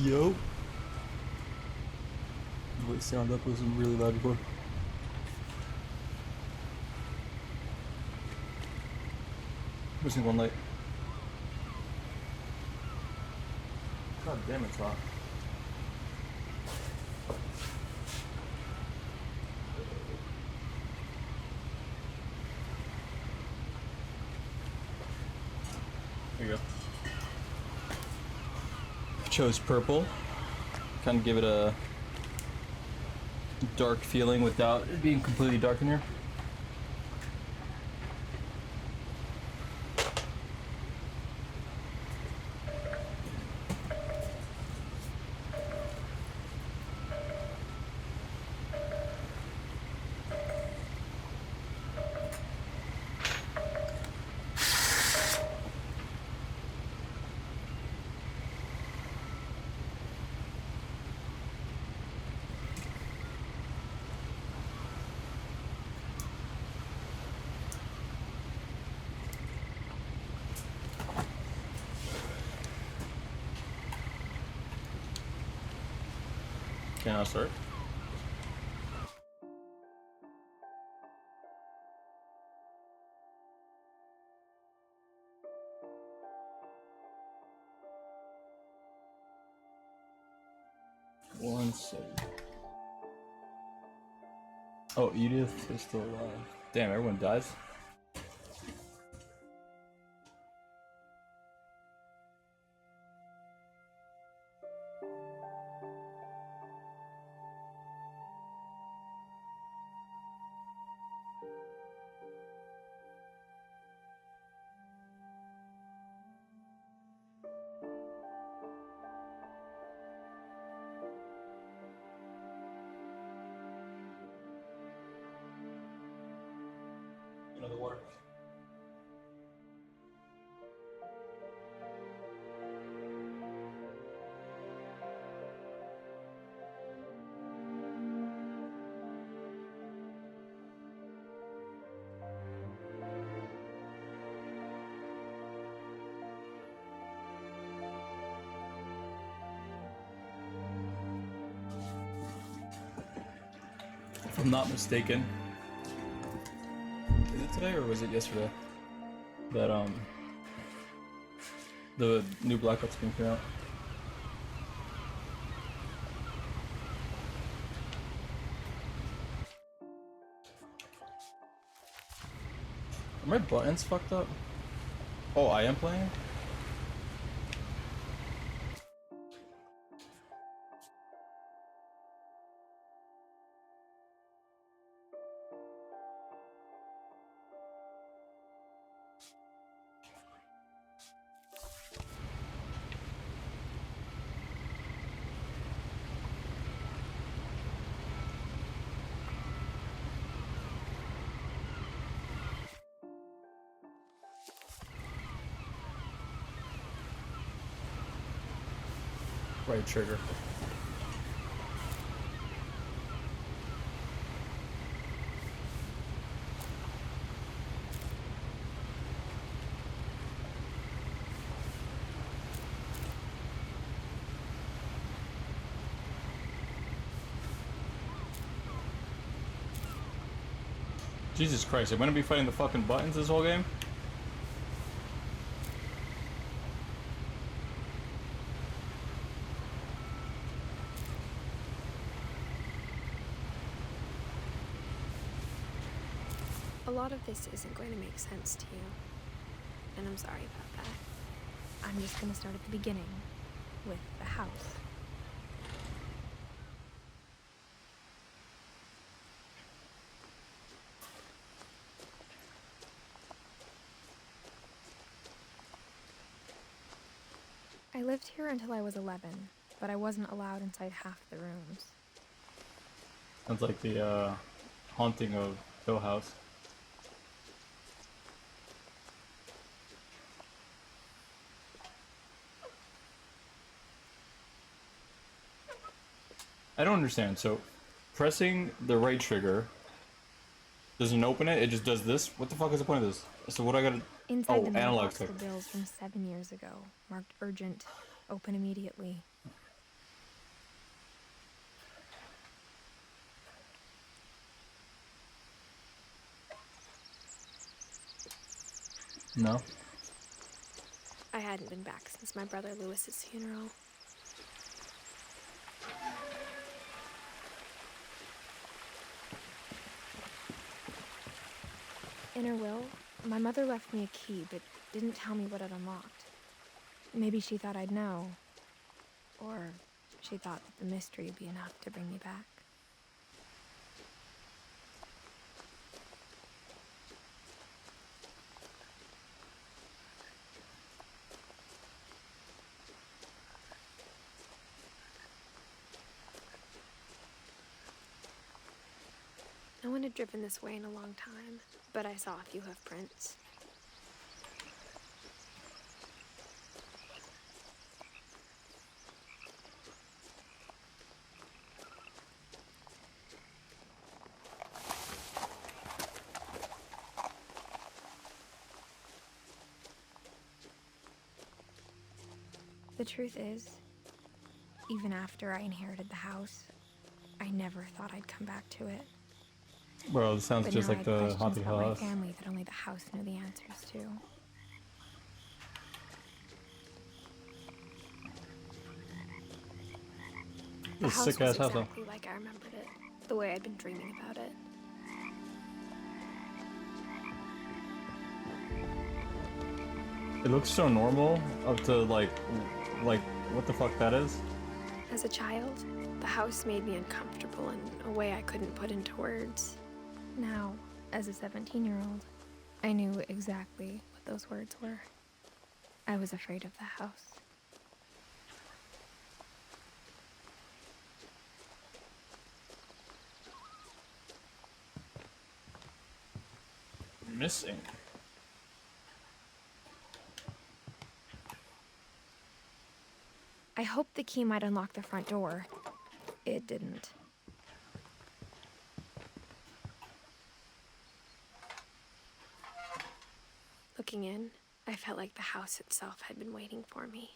Yo. Wait, sound up was really loud before. Missing one light. God damn, it's hot. There you go. Chose purple. Kind of give it a dark feeling without it being completely dark in here. Can I start? One second. Oh, Edith is still alive. Damn, everyone dies? Another water. If I'm not mistaken, is it today or was it yesterday that the new Black Ops game came out? Are my buttons fucked up? Oh, I am playing? Right trigger. Jesus Christ, I'm gonna be fighting the fucking buttons this whole game? A lot of this isn't going to make sense to you, and I'm sorry about that. I'm just going to start at the beginning, with the house. I lived here until I was 11, but I wasn't allowed inside half the rooms. Sounds like the haunting of Hill House. I don't understand. So, pressing the right trigger doesn't open it. It just does this. What the fuck is the point of this? So what I gotta? Inside the analog mailbox stick. were bills from 7 years ago, marked urgent, open immediately. No? I hadn't been back since my brother Lewis's funeral. In her will, my mother left me a key, but didn't tell me what it unlocked. Maybe she thought I'd know. Or she thought that the mystery would be enough to bring me back. No one had driven this way in a long time, but I saw a few hoof prints. The truth is, even after I inherited the house, I never thought I'd come back to it. Bro, this sounds But just now like I had the questions haunted about my house. family that only the house knew the answers to. The This house sick was ass house though. exactly like I remembered it, the way I'd been dreaming about it. It looks so normal up to like what the fuck that is? As a child, the house made me uncomfortable in a way I couldn't put into words. Now, as a 17-year-old, I knew exactly what those words were. I was afraid of the house. Missing. I hoped the key might unlock the front door. It didn't. Looking in, I felt like the house itself had been waiting for me.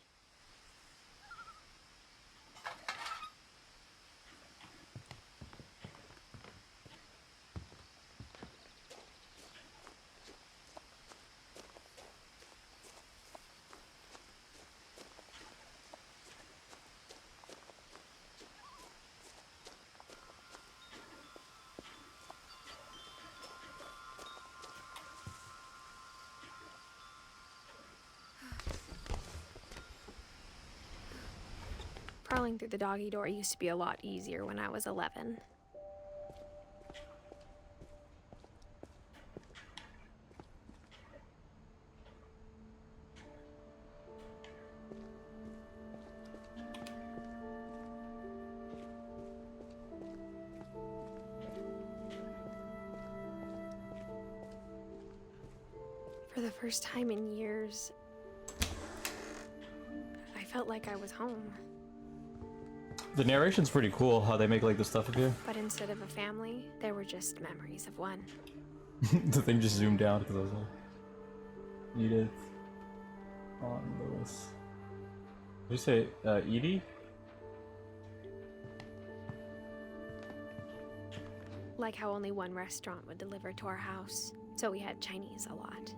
Crawling through the doggy door used to be a lot easier when I was 11. For the first time in years, I felt like I was home. The narration's pretty cool, how they make like the stuff appear. But instead of a family, there were just memories of one. The thing just zoomed down because I was like, Edith on Lewis. Did you say Edie? Like how only one restaurant would deliver to our house, so we had Chinese a lot.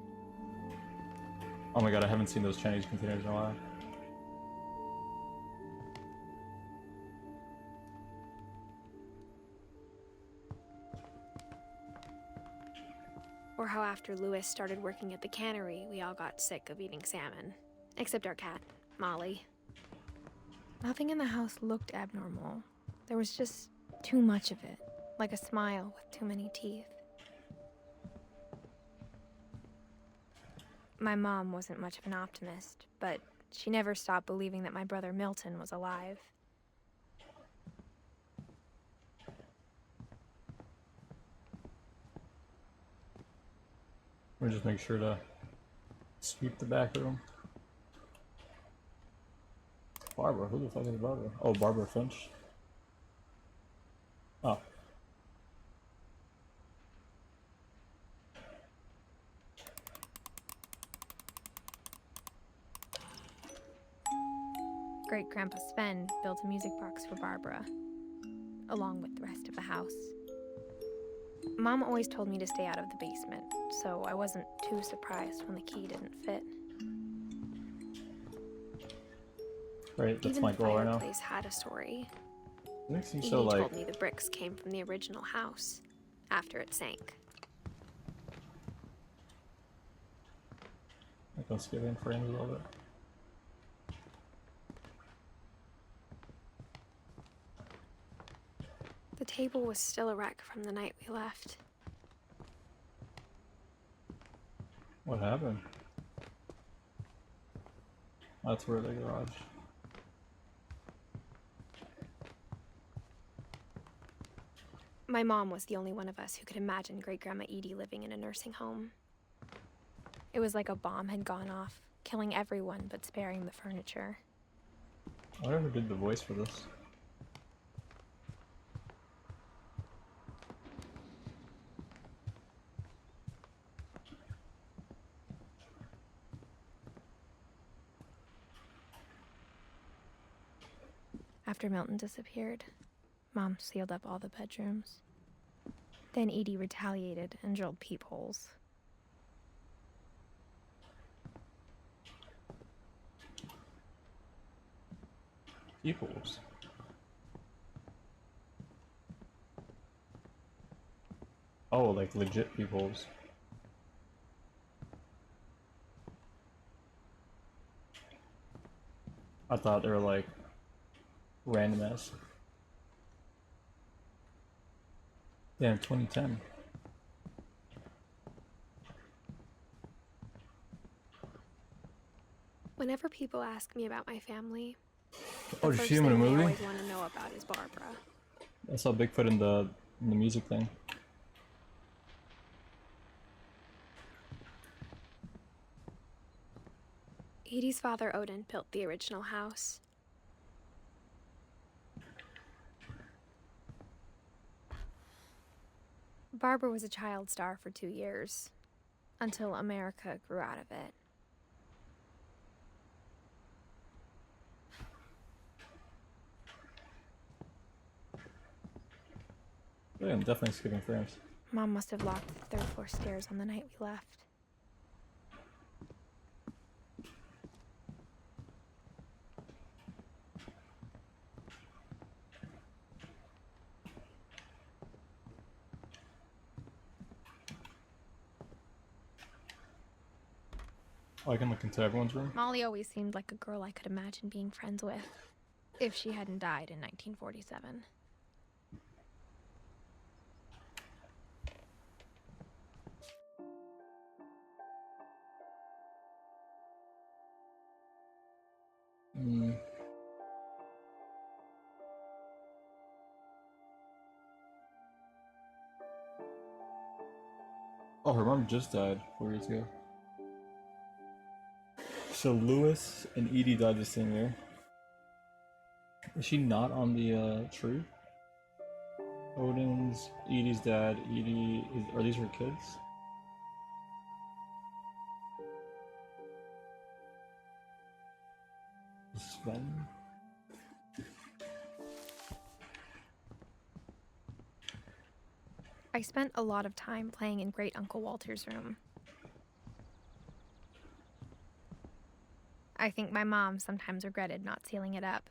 Oh my god, I haven't seen those Chinese containers in a while. Or how after Lewis started working at the cannery, we all got sick of eating salmon. Except our cat, Molly. Nothing in the house looked abnormal. There was just too much of it, like a smile with too many teeth. My mom wasn't much of an optimist, but she never stopped believing that my brother Milton was alive. We'll just make sure to sweep the back room. Barbara, who the fuck is Barbara? Oh, Barbara Finch. Oh. Great-Grandpa Sven built a music box for Barbara, along with the rest of the house. Mom always told me to stay out of the basement, so I wasn't too surprised when the key didn't fit. Right, that's Even my the goal right now. fireplace had a story. It makes me Edie so like. told me the bricks came from the original house after it sank. Like let's get in frames a little bit. The table was still a wreck from the night we left. What happened? That's where the garage. My mom was the only one of us who could imagine Great Grandma Edie living in a nursing home. It was like a bomb had gone off, killing everyone but sparing the furniture. I wonder who did the voice for this. After Milton disappeared, Mom sealed up all the bedrooms. Then Edie retaliated and drilled peepholes. Peoples. Oh, like legit peoples. I thought they were like random ass. Damn, 2010. Whenever people ask me about my family, Oh, the did you first see him in a thing they movie? always want to know about is Barbara. I saw Bigfoot in the music thing. Edie's father, Odin, built the original house. Barbara was a child star for 2 years, until America grew out of it. Yeah, I'm definitely skipping frames. Mom must have locked the third floor stairs on the night we left. Oh, I can look into everyone's room. Molly always seemed like a girl I could imagine being friends with, if she hadn't died in 1947. Mm. Oh, her mom just died 4 years ago. So Lewis and Edie died the same year. Is she not on the tree? Odin's, Edie's dad, Edie, are these her kids? Sven? I spent a lot of time playing in Great Uncle Walter's room. I think my mom sometimes regretted not sealing it up.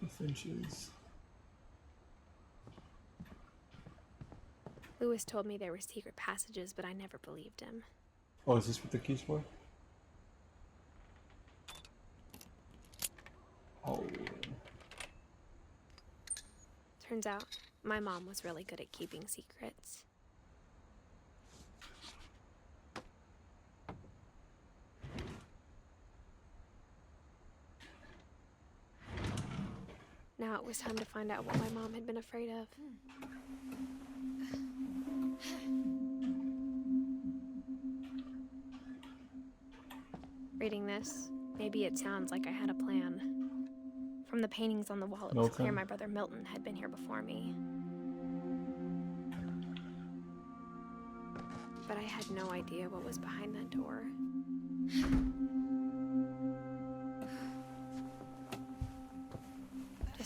The Finches. Lewis told me there were secret passages, but I never believed him. Oh, is this what the key's for? Oh. Turns out, my mom was really good at keeping secrets. Now it was time to find out what my mom had been afraid of. Reading this, maybe it sounds like I had a plan. From the paintings on the wall, it was clear my brother Milton had been here before me. But I had no idea what was behind that door.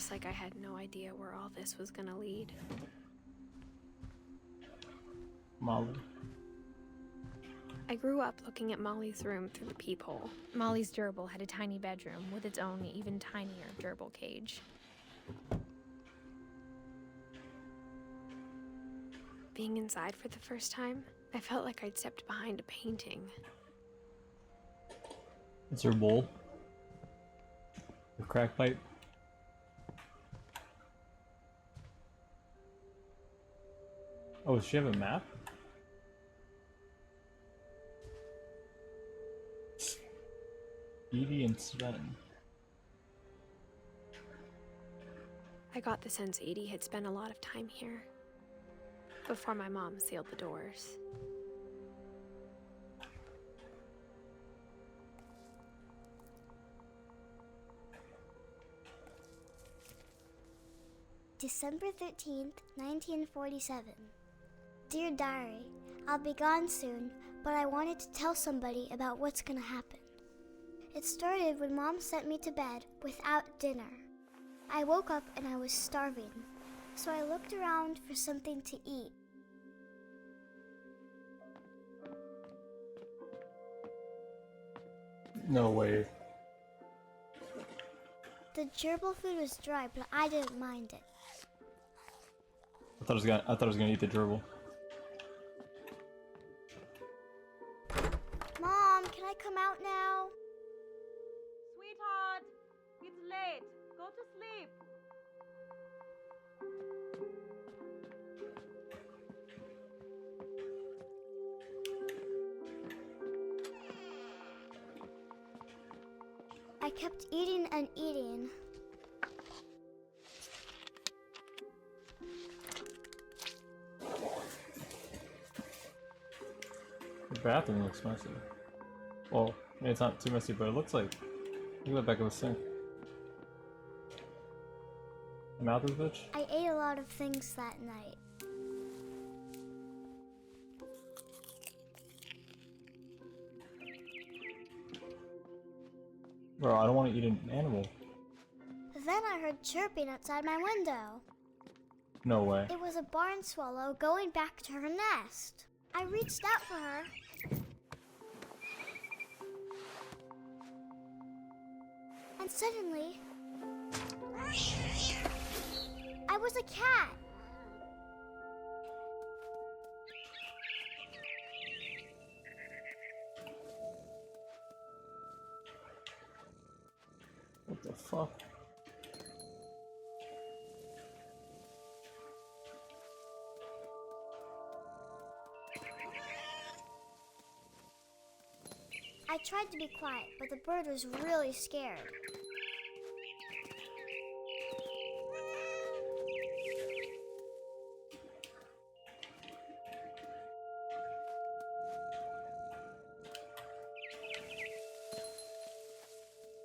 Just like I had no idea where all this was gonna lead. Molly. I grew up looking at Molly's room through the peephole. Molly's gerbil had a tiny bedroom with its own even tinier gerbil cage. Being inside for the first time, I felt like I'd stepped behind a painting. It's her bowl. Her crack pipe. Oh, does she have a map? Edie and Sven. I got the sense Edie had spent a lot of time here before my mom sealed the doors. December 13th, 1947. Dear Diary, I'll be gone soon, but I wanted to tell somebody about what's gonna happen. It started when Mom sent me to bed without dinner. I woke up and I was starving, so I looked around for something to eat. No way. The gerbil food was dry, but I didn't mind it. I thought I was gonna eat the gerbil. Mom, can I come out now? Sweetheart, it's late. Go to sleep. I kept eating and eating. The bathroom looks messy. Well, I mean, it's not too messy, but it looks like. Look at the back of the sink. The mouth is bitch? I ate a lot of things that night. Bro, I don't want to eat an animal. Then I heard chirping outside my window. No way. It was a barn swallow going back to her nest. I reached out for her. And suddenly, I was a cat. What the fuck? I tried to be quiet, but the bird was really scared.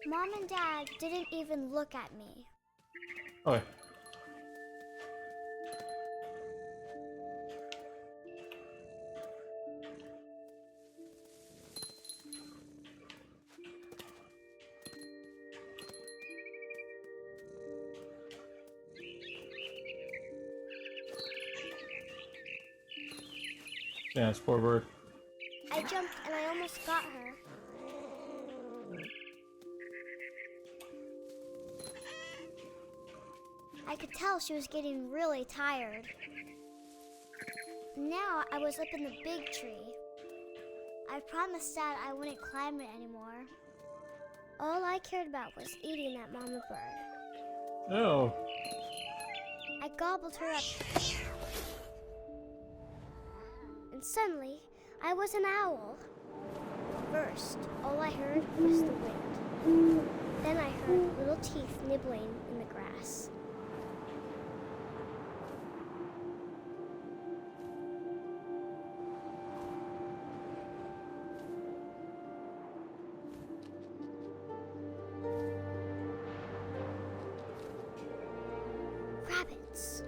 Mom and Dad didn't even look at me. Okay. Yeah, it's poor bird. I jumped and I almost got her. I could tell she was getting really tired. Now I was up in the big tree. I promised Dad I wouldn't climb it anymore. All I cared about was eating that mama bird. Ew. I gobbled her up. And suddenly, I was an owl. First, all I heard was the wind. Then I heard little teeth nibbling in the grass. Rabbits.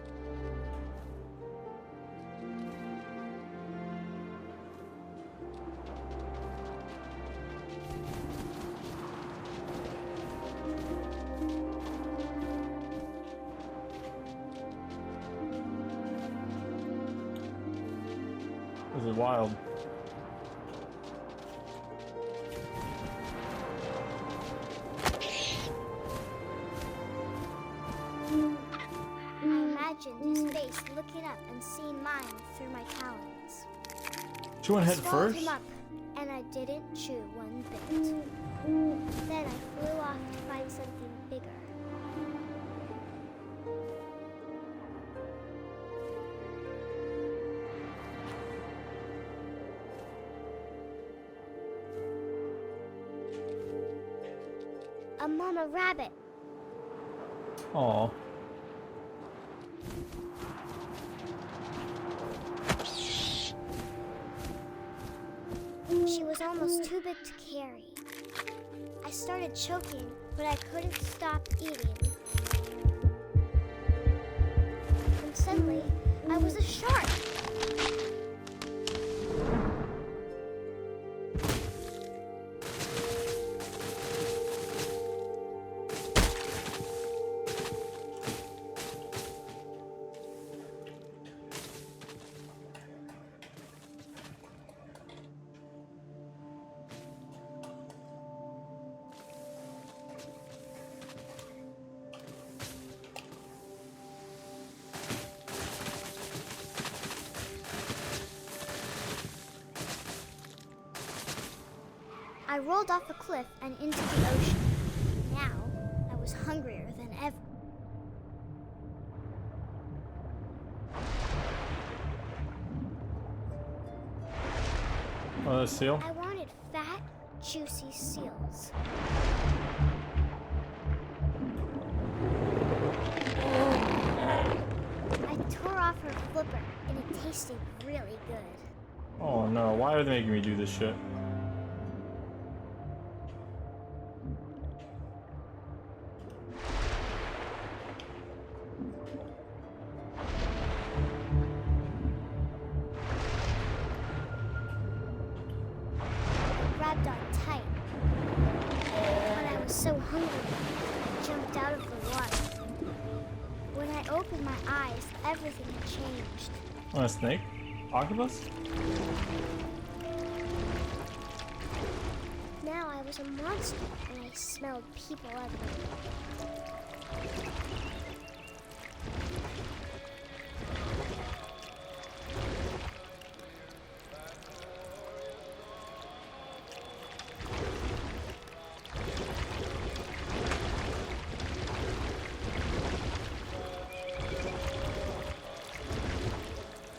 really wild. I imagined his face looking up and seeing mine through my talons. She went I head swallowed first? him up, and I didn't chew one bit. Then I flew off to find something bigger. A mama rabbit. Aw. She was almost too big to carry. I started choking, but I couldn't stop eating. And suddenly, I was a shark. I rolled off a cliff and into the ocean. Now, I was hungrier than ever. Oh, the seal? I wanted fat, juicy seals. I tore off her flipper, and it tasted really good. Oh no, why are they making me do this shit? Grabbed on tight. But I was so hungry, I jumped out of the water. When I opened my eyes, everything had changed. Oh, a snake? Octopus? Now I was a monster, and I smelled people everywhere.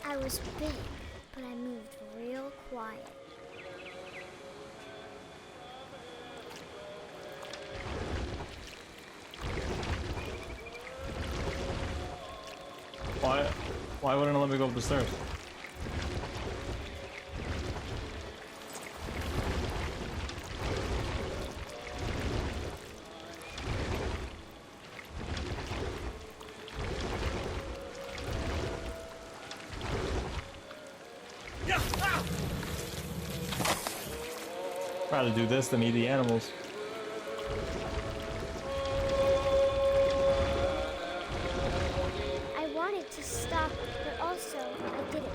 I was big, but I moved real quiet. Why wouldn't it let me go up the stairs? Rather do this than eat the animals. I wanted to stop, but also I didn't.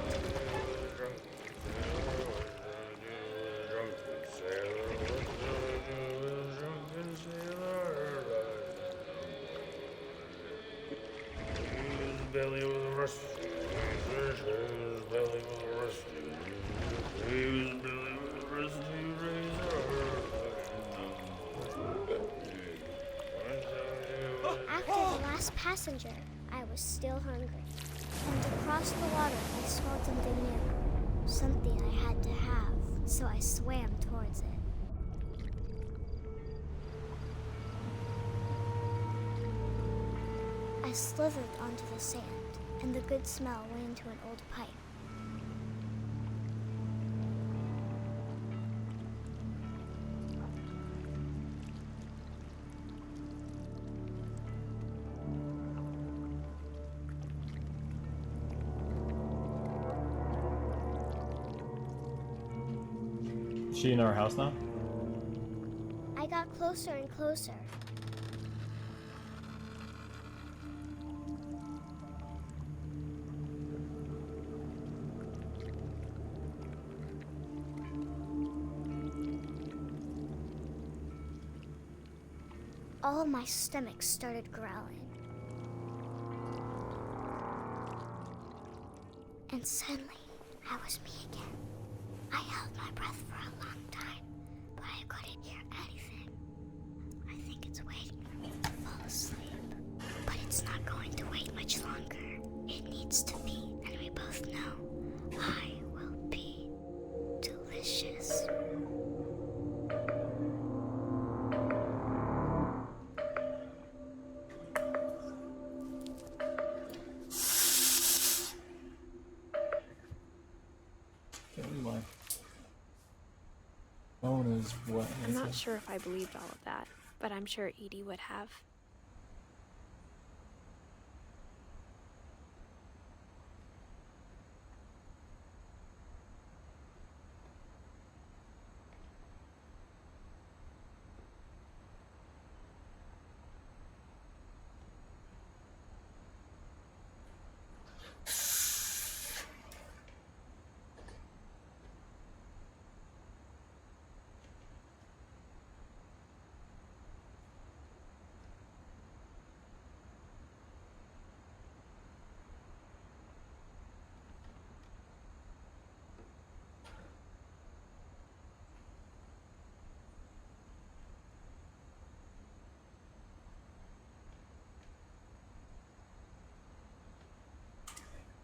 Belly was a rusty, his belly was a rusty, his belly was a rusty razor. After the last passenger, I was still hungry. And across the water, I smelled something new. Something I had to have, so I swam towards it. I slithered onto the sand, and the good smell went into an old pipe. Is she in our house now? I got closer and closer. all my stomach started growling. And suddenly, I was me again. I held my breath for a long time, but I couldn't hear anything. I think it's waiting for me to fall asleep. But it's not going to wait much longer. It needs to be, and we both know I will be delicious. My phone is what? I'm not sure if I believed all of that, but I'm sure Edie would have.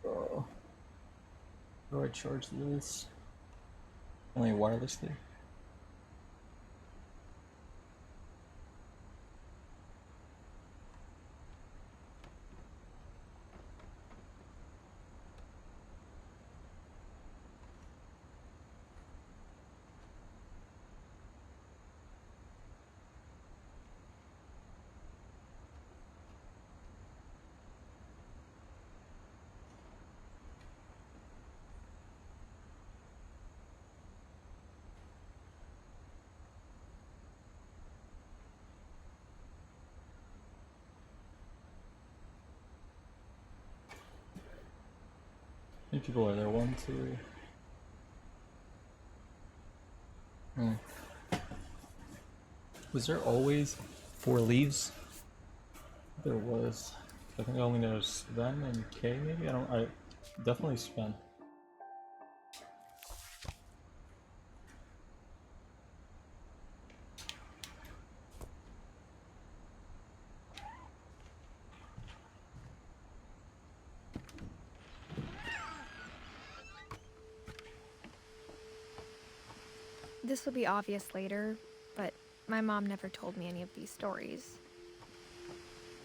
Oh. How do I charge this? Only wirelessly? How many people are there? 1, 2. Was there always 4 leaves? There was. I think I only know Sven and Kay maybe? I definitely Sven. This will be obvious later, but my mom never told me any of these stories.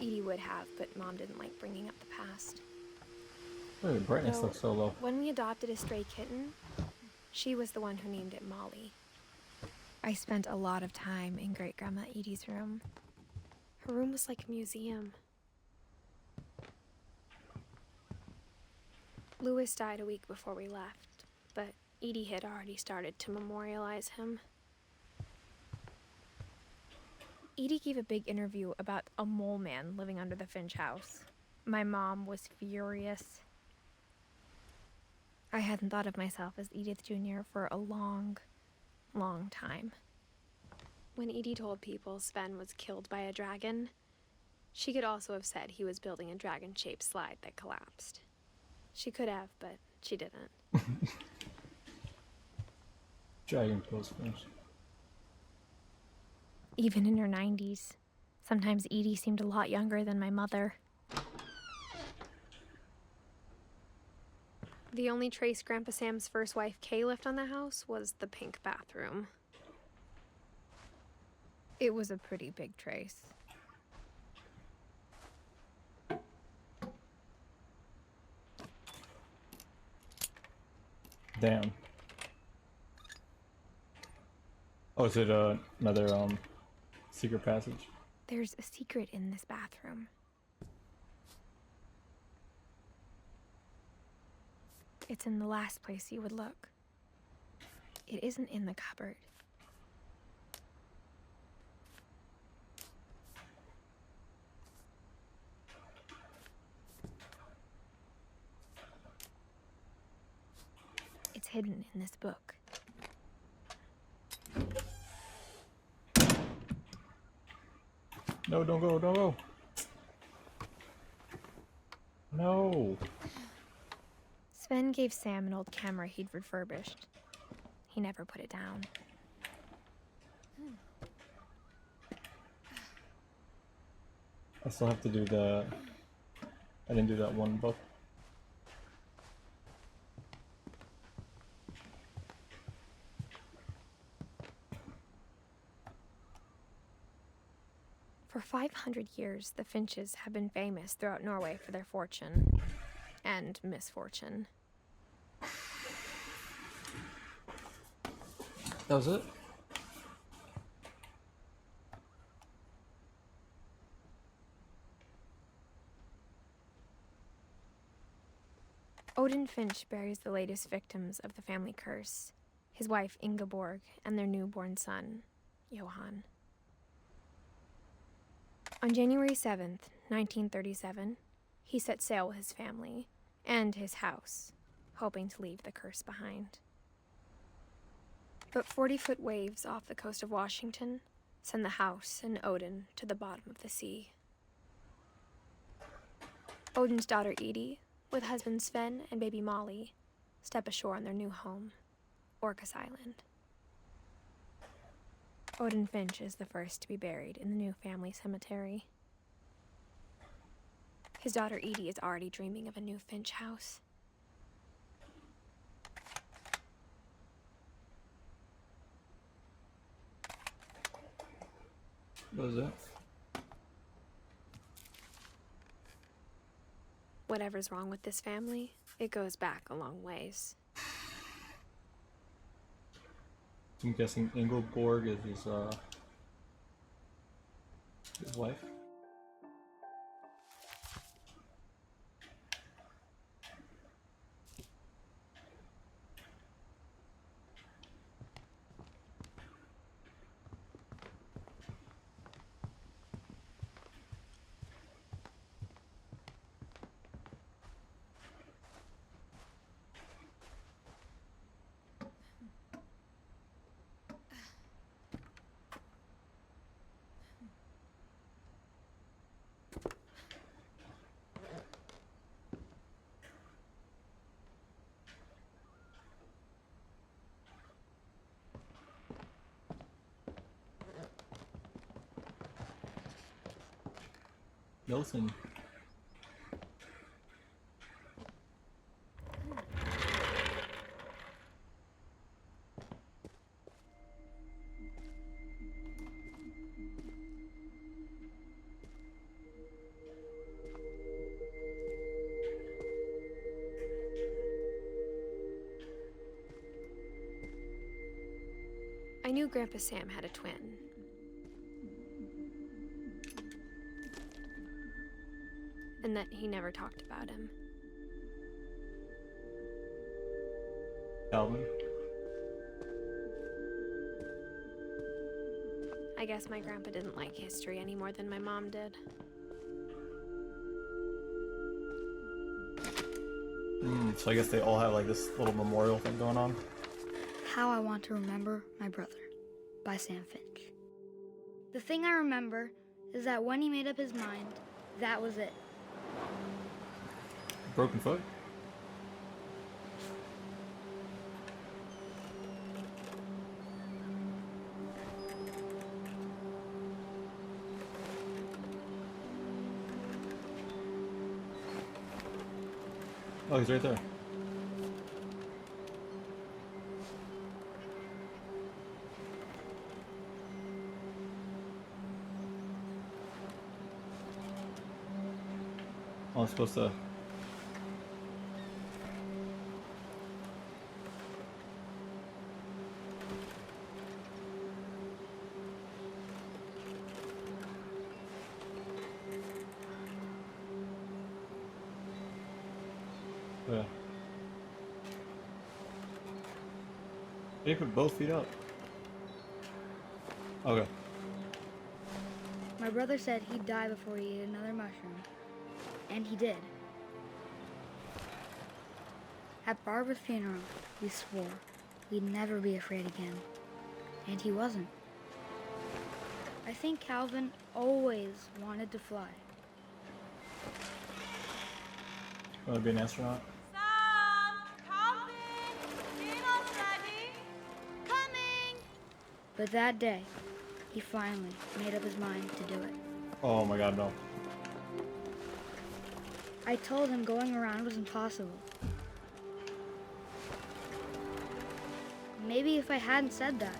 Edie would have, but Mom didn't like bringing up the past. Oh, the brightness So, looks so low. when we adopted a stray kitten, she was the one who named it Molly. I spent a lot of time in Great-Grandma Edie's room. Her room was like a museum. Louis died a week before we left, but Edie had already started to memorialize him. Edie gave a big interview about a mole man living under the Finch house. My mom was furious. I hadn't thought of myself as Edith Jr. for a long, long time. When Edie told people Sven was killed by a dragon, she could also have said he was building a dragon-shaped slide that collapsed. She could have, but she didn't. Dragon kills Finch. Even in her 90s, sometimes Edie seemed a lot younger than my mother. The only trace Grandpa Sam's first wife, Kay, left on the house was the pink bathroom. It was a pretty big trace. Damn. Oh, is it another secret passage? There's a secret in this bathroom. It's in the last place you would look. It isn't in the cupboard. It's hidden in this book. No, don't go, don't go. No. Sven gave Sam an old camera he'd refurbished. He never put it down. I still have to do the... I didn't do that one book. For 500 years, the Finches have been famous throughout Norway for their fortune and misfortune. That was it? Odin Finch buries the latest victims of the family curse, his wife Ingeborg and their newborn son, Johan. On January 7th, 1937, he set sail with his family and his house, hoping to leave the curse behind. But 40-foot waves off the coast of Washington send the house and Odin to the bottom of the sea. Odin's daughter Edith, with husband Sven and baby Molly, step ashore on their new home, Orcas Island. Odin Finch is the first to be buried in the new family cemetery. His daughter Edie is already dreaming of a new Finch house. That was it? Whatever's wrong with this family, it goes back a long ways. I'm guessing Ingeborg is his wife. Nelson. I knew Grandpa Sam had a twin. And that he never talked about him. Calvin. I guess my grandpa didn't like history any more than my mom did. So I guess they all have like this little memorial thing going on. How I Want to Remember My Brother by Sam Finch. The thing I remember is that when he made up his mind, that was it. Broken foot? Oh, he's right there. Oh, I'm supposed to... Yeah. You put both feet up. Okay. My brother said he'd die before he ate another mushroom. And he did. At Barbara's funeral, we swore we'd never be afraid again. And he wasn't. I think Calvin always wanted to fly. Want to be an astronaut? Sam! Calvin! Dinner's ready! Coming! But that day, he finally made up his mind to do it. Oh my god, no. I told him going around was impossible. Maybe if I hadn't said that,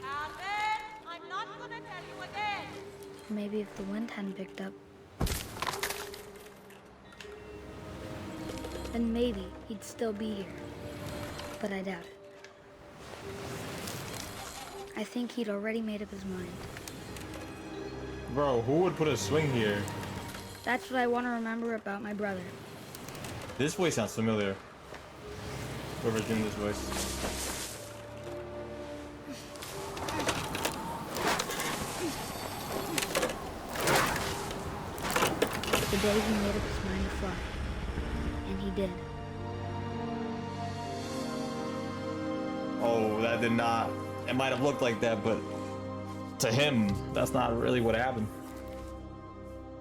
Calvin! I'm not gonna tell you again! maybe if the wind hadn't picked up, then maybe he'd still be here. But I doubt it. I think he'd already made up his mind. Bro, who would put a swing here? That's what I want to remember about my brother. This voice sounds familiar. Whoever's doing this voice. The day he made up his mind to fly. And he did. Oh, that did not. It might have looked like that, but to him, that's not really what happened.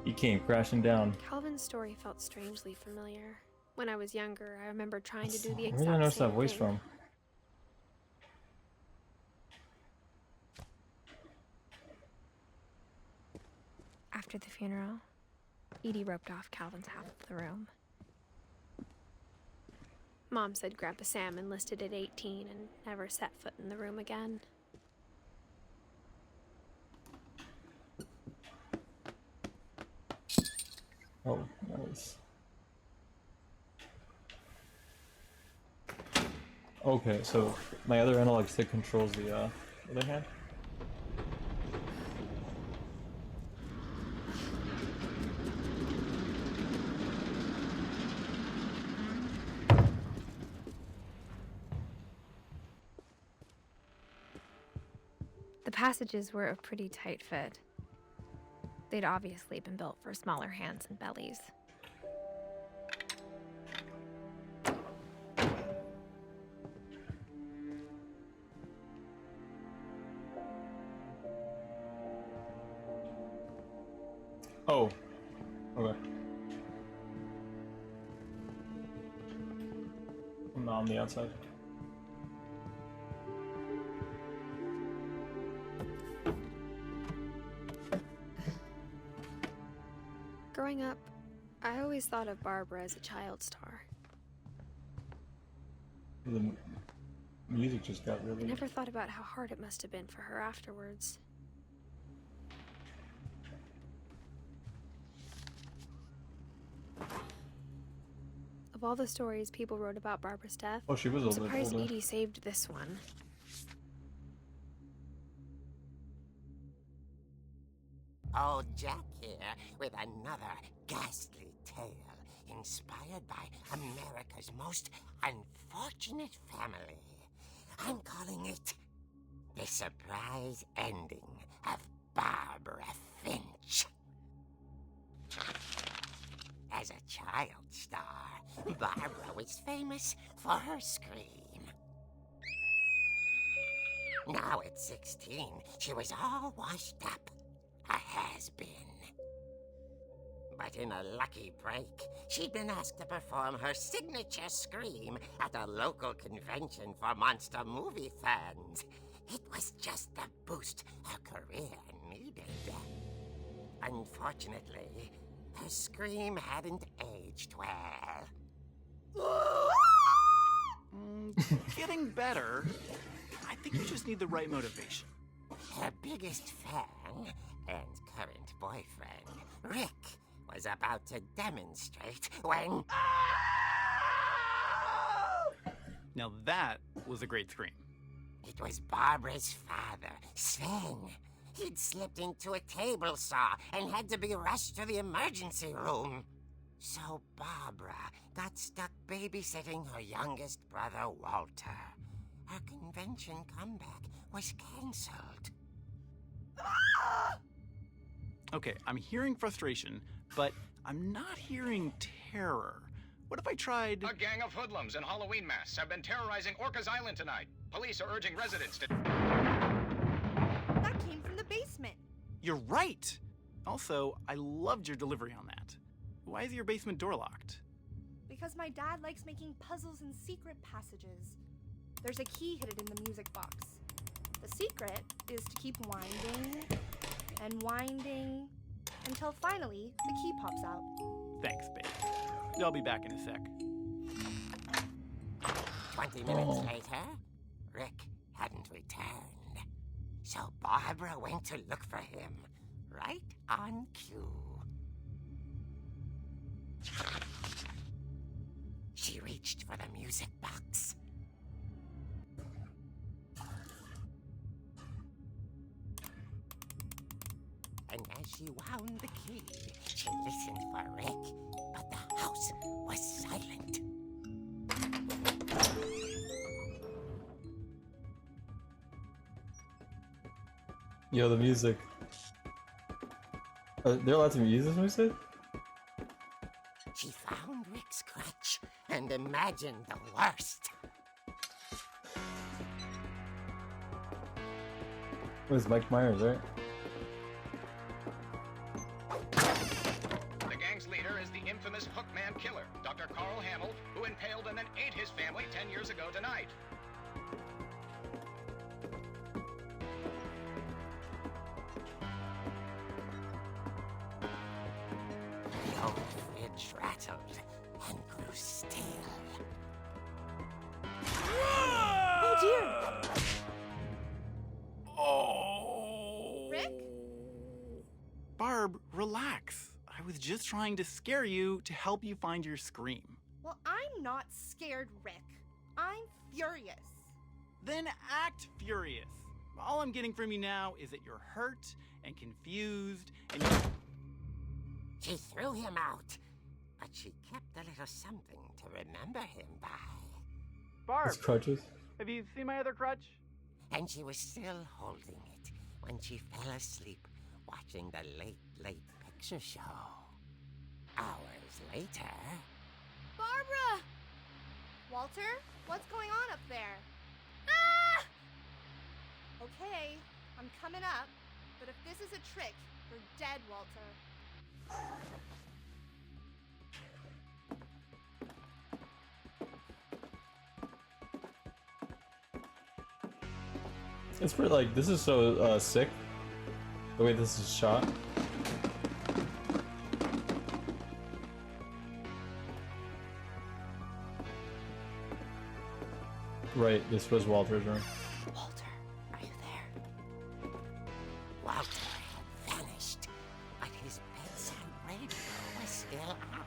He came crashing down. Calvin's story felt strangely familiar. When I was younger, I remember trying to do the Where exact did I notice same that voice thing. from? After the funeral, Edie roped off Calvin's half of the room. Mom said Grandpa Sam enlisted at 18 and never set foot in the room again. Oh, nice. Okay, so my other analog stick controls the other hand. The passages were a pretty tight fit. They'd obviously been built for smaller hands and bellies. Oh, okay. I'm not on the outside. Growing up, I always thought of Barbara as a child star. The music just got I really... never thought about how hard it must have been for her afterwards. Of all the stories people wrote about Barbara's death, Oh, she was a I'm little bit surprised older. Edie saved this one. Old Jack here with another ghastly tale inspired by America's most unfortunate family. I'm calling it The Surprise Ending of Barbara Finch. As a child star, Barbara was famous for her scream. Now at 16, she was all washed up. A has-been. But in a lucky break, she'd been asked to perform her signature scream at a local convention for monster movie fans. It was just the boost her career needed. Unfortunately, her scream hadn't aged well. Getting better. I think you just need the right motivation. Her biggest fan and current boyfriend, Rick, was about to demonstrate when... Now that was a great scream. It was Barbara's father, Sven. He'd slipped into a table saw and had to be rushed to the emergency room. So Barbara got stuck babysitting her youngest brother, Walter. Her convention comeback was cancelled. Okay, I'm hearing frustration, but I'm not hearing terror. What if I tried... A gang of hoodlums in Halloween masks have been terrorizing Orcas Island tonight. Police are urging residents to... That came from the basement. You're right! Also, I loved your delivery on that. Why is your basement door locked? Because my dad likes making puzzles and secret passages. There's a key hidden in the music box. The secret is to keep winding and winding until finally the key pops out. Thanks, babe. I'll be back in a sec. 20 minutes later, Rick hadn't returned. So Barbara went to look for him, right on cue. She reached for the music box. And as she wound the key, she listened for Rick, but the house was silent. Yo, the music. They're allowed to use this music? She found Rick's crutch and imagined the worst. It was Mike Myers, right? The gang's leader is the infamous Hookman killer, Dr. Carl Hamill, who impaled and then ate his family 10 years ago tonight. The old fridge rattled and grew still. Oh dear! Oh! Rick? Barb, relax. I was just trying to scare you to help you find your scream. Well, I'm not scared, Rick. I'm furious. Then act furious. All I'm getting from you now is that you're hurt and confused and you... She threw him out, but she kept a little something to remember him by. Barb, His crutches. have you seen my other crutch? And she was still holding it when she fell asleep watching the late picture show. Hours later... Barbara! Walter, what's going on up there? Ah! Okay, I'm coming up, but if this is a trick, you're dead, Walter. It's pretty, like, this is so sick. The way this is shot. Right, this was Walter's room. Walter, are you there? Walter had vanished, but his bedside radio was still on.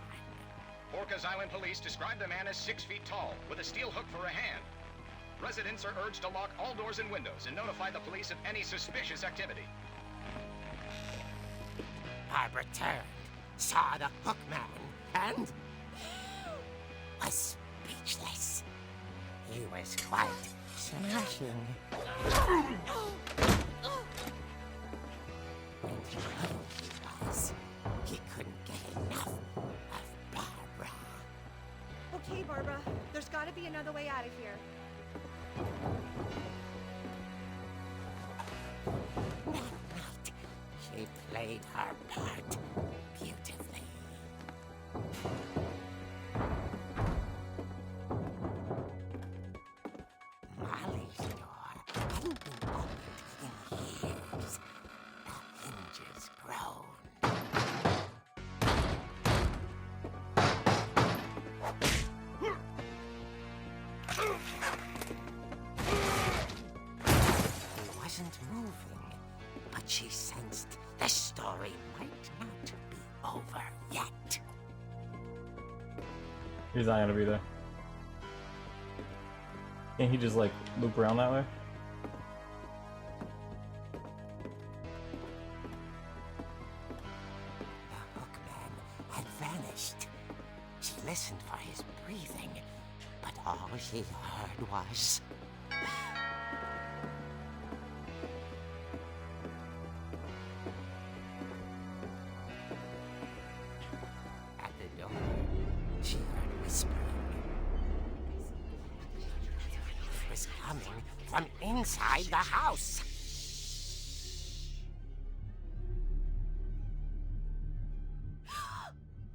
Orcas Island police describe the man as 6 feet tall, with a steel hook for a hand. Residents are urged to lock all doors and windows and notify the police of any suspicious activity. Barbara turned, saw the hook man, and was speechless. He was quite smashing. And who he was, he couldn't get enough of Barbara. Okay, Barbara, there's gotta be another way out of here. That night, she played her part beautifully. Molly's door hadn't been opened in years. The hinges groaned. He wasn't moving, but she sensed the story might not be over yet. He's not gonna be there. Can't he just, like, loop around that way? The hookman had vanished. She listened for his breathing, but all she heard was... At the door, she heard whispering. It was coming from inside the house.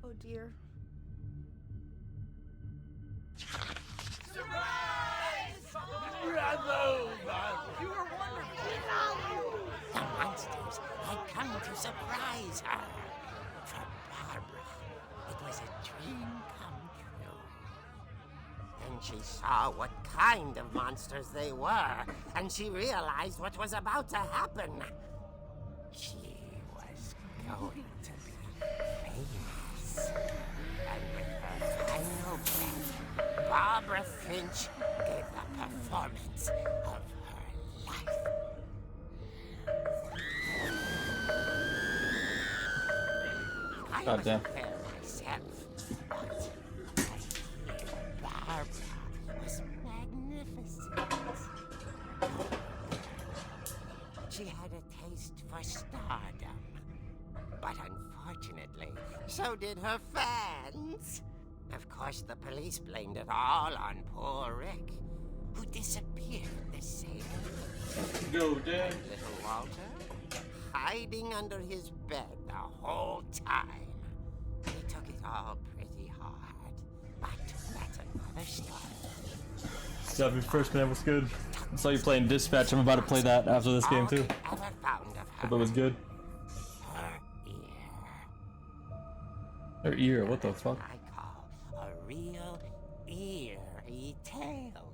Oh dear. The monsters had come to surprise her. For Barbara, it was a dream come true. Then she saw what kind of monsters they were, and she realized what was about to happen. She was going to be famous. And with her final breath, Barbara Finch gave the performance of her life. I God damn. wasn't there myself, but Barbara was magnificent. She had a taste for stardom, but unfortunately, so did her fans. Of course, the police blamed it all on poor Rick, who disappeared the same. Go, Dad. And little Walter, hiding under his bed the whole time. He took it all pretty hard, but that's another story. Savvy First Man was good. I saw you playing Dispatch. I'm about to play that after this game too. All they ever found of her, Hope it was good. her ear. Her ear, what the fuck? I call a real eerie tale.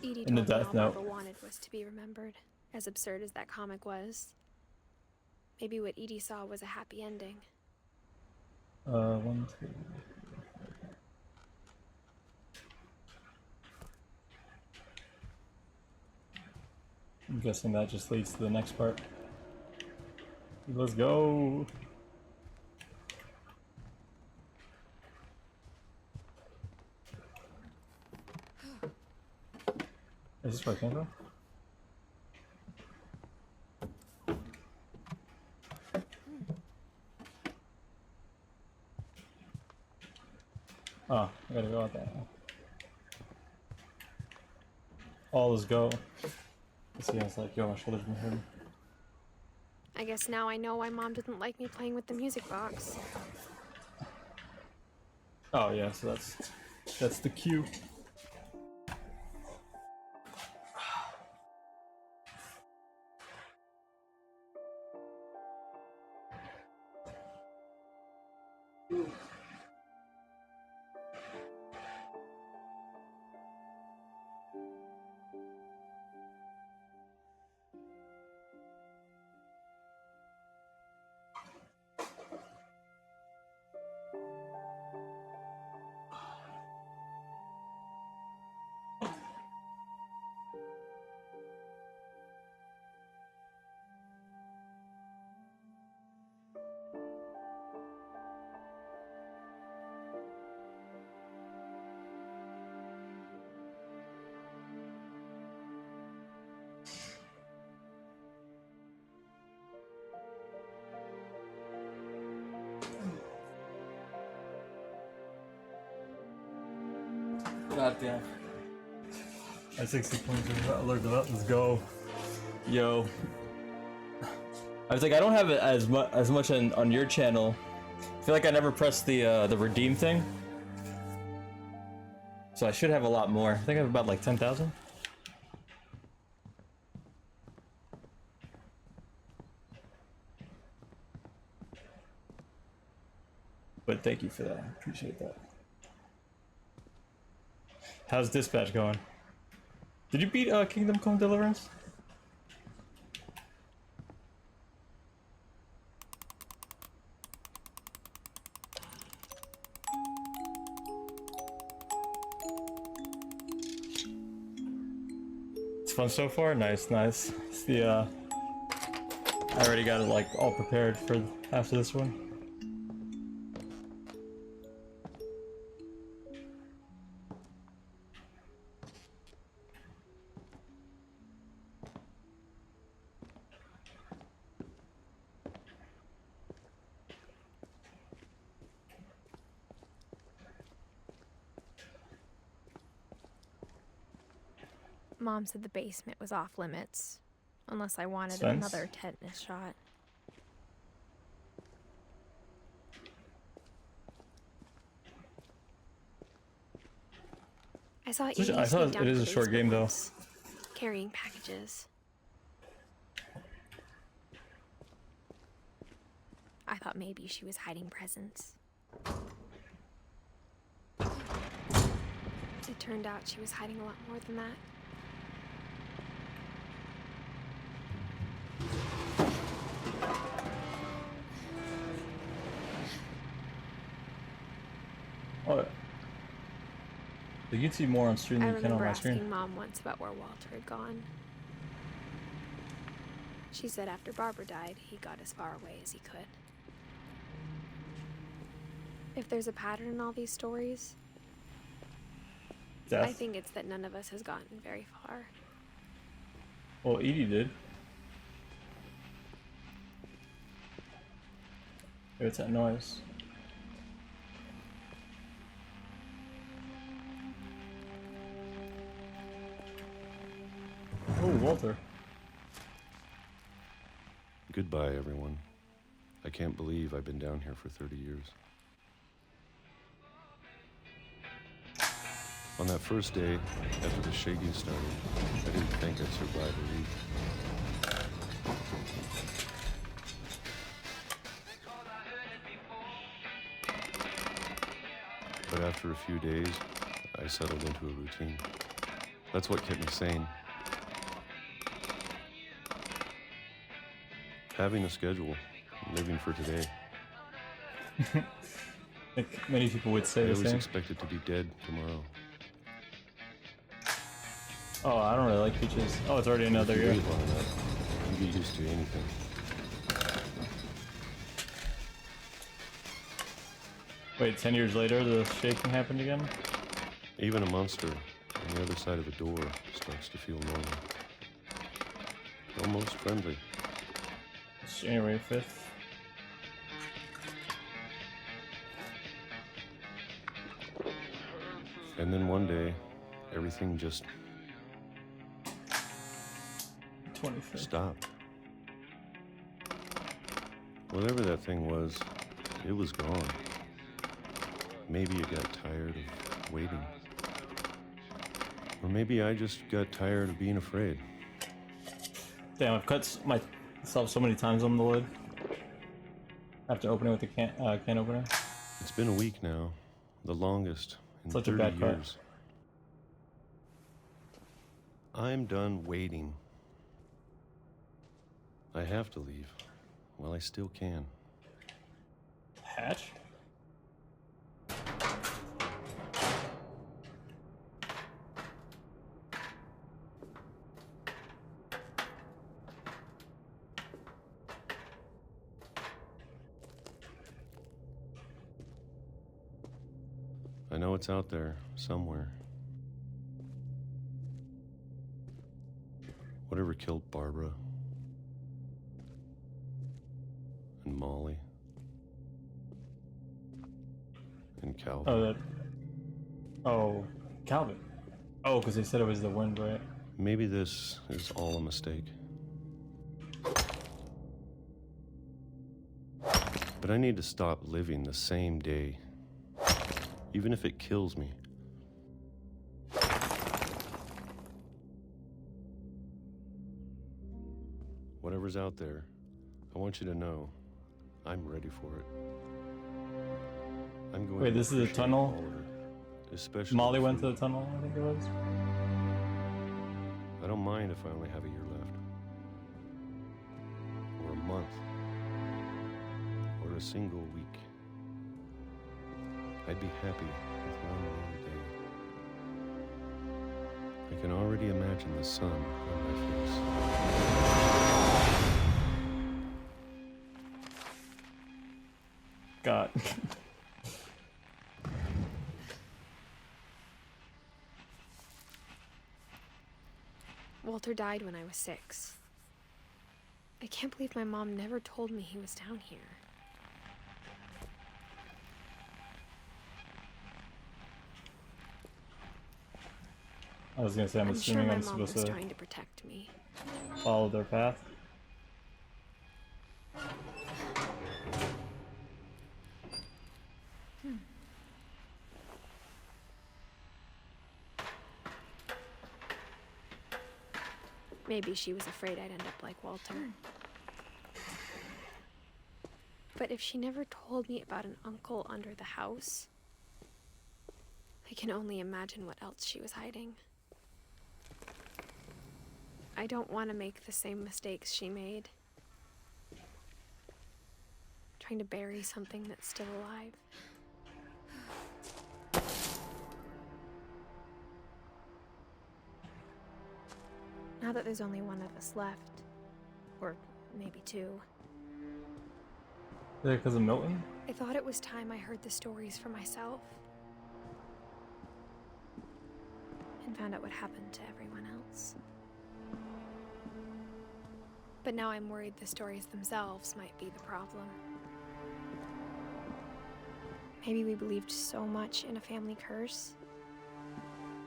Edie In the told me Death all Note. Barbara wanted was to be remembered, as absurd as that comic was. Maybe what Edie saw was a happy ending. 1, 2. I'm guessing that just leads to the next part. Let's go. Is this where I came from? Oh, I gotta go out there. All is go. Let's see, I was like, yo, my shoulders been hurting. I guess now I know why Mom didn't like me playing with the music box. Oh yeah, so that's the cue. God damn. I 60 points. I looked it up. Let's go. Yo. I was like, I don't have it as much on your channel. I feel like I never pressed the redeem thing. So I should have a lot more. I think I have about like 10,000. But thank you for that. I appreciate that. How's Dispatch going? Did you beat Kingdom Come Deliverance? It's fun so far? Nice, nice. It's the, I already got it like all prepared for after this one. Mom said the basement was off limits, unless I wanted Sense. another tetanus shot. I saw Edith I thought sneak down it to is the a short basement game, though. once, carrying packages. I thought maybe she was hiding presents. It turned out she was hiding a lot more than that. Oh, you can see more on stream I than you can on remember my screen. asking Mom once about where Walter had gone. She said after Barbara died, he got as far away as he could. If there's a pattern in all these stories, Death. I think it's that none of us has gotten very far. Well, Edie did. Hey, what's that noise? Oh, Walter. Goodbye, everyone. I can't believe I've been down here for 30 years. On that first day, after the shaking started, I didn't think I'd survive a week. But after a few days, I settled into a routine. That's what kept me sane. Having a schedule, living for today. I think many people would say I the always same. expected to be dead tomorrow. Oh, I don't really like peaches. Oh, it's already another If you year. wait long enough, you get used to anything. Wait, 10 years later, the shaking happened again? Even a monster on the other side of a door starts to feel normal. Almost friendly. It's January 5th. And then one day, everything just 25th. stopped. Whatever that thing was, it was gone. Maybe it got tired of waiting. Or maybe I just got tired of being afraid. Damn, I've cut myself so many times on the lid. After opening with the can opener. It's been a week now, the longest in Such a 30 bad cut. years. I'm done waiting. I have to leave. Well, I still can. Hatch? I know it's out there, somewhere. Whatever killed Barbara and Molly and Calvin. Oh, that. Oh, Calvin. Oh, because they said it was the wind, right? Maybe this is all a mistake. But I need to stop living the same day, even if it kills me. Whatever's out there, I want you to know I'm ready for it. I'm going Wait, to this is a appreciate tunnel? all of it, especially Molly the went to food. the tunnel, I think it was. I don't mind if I only have a year left. Or a month. Or a single week. I'd be happy with one more day. I can already imagine the sun on my face. God. Walter died when I was 6. I can't believe my mom never told me he was down here. I was gonna say, I'm I'm sure assuming my I'm mom was supposed to trying to protect me. follow their path. Maybe she was afraid I'd end up like Walter. But if she never told me about an uncle under the house, I can only imagine what else she was hiding. I don't want to make the same mistakes she made. Trying to bury something that's still alive. Now that there's only one of us left, or maybe two, Is that because of Milton? I thought it was time I heard the stories for myself. And found out what happened to everyone else. But now I'm worried the stories themselves might be the problem. Maybe we believed so much in a family curse,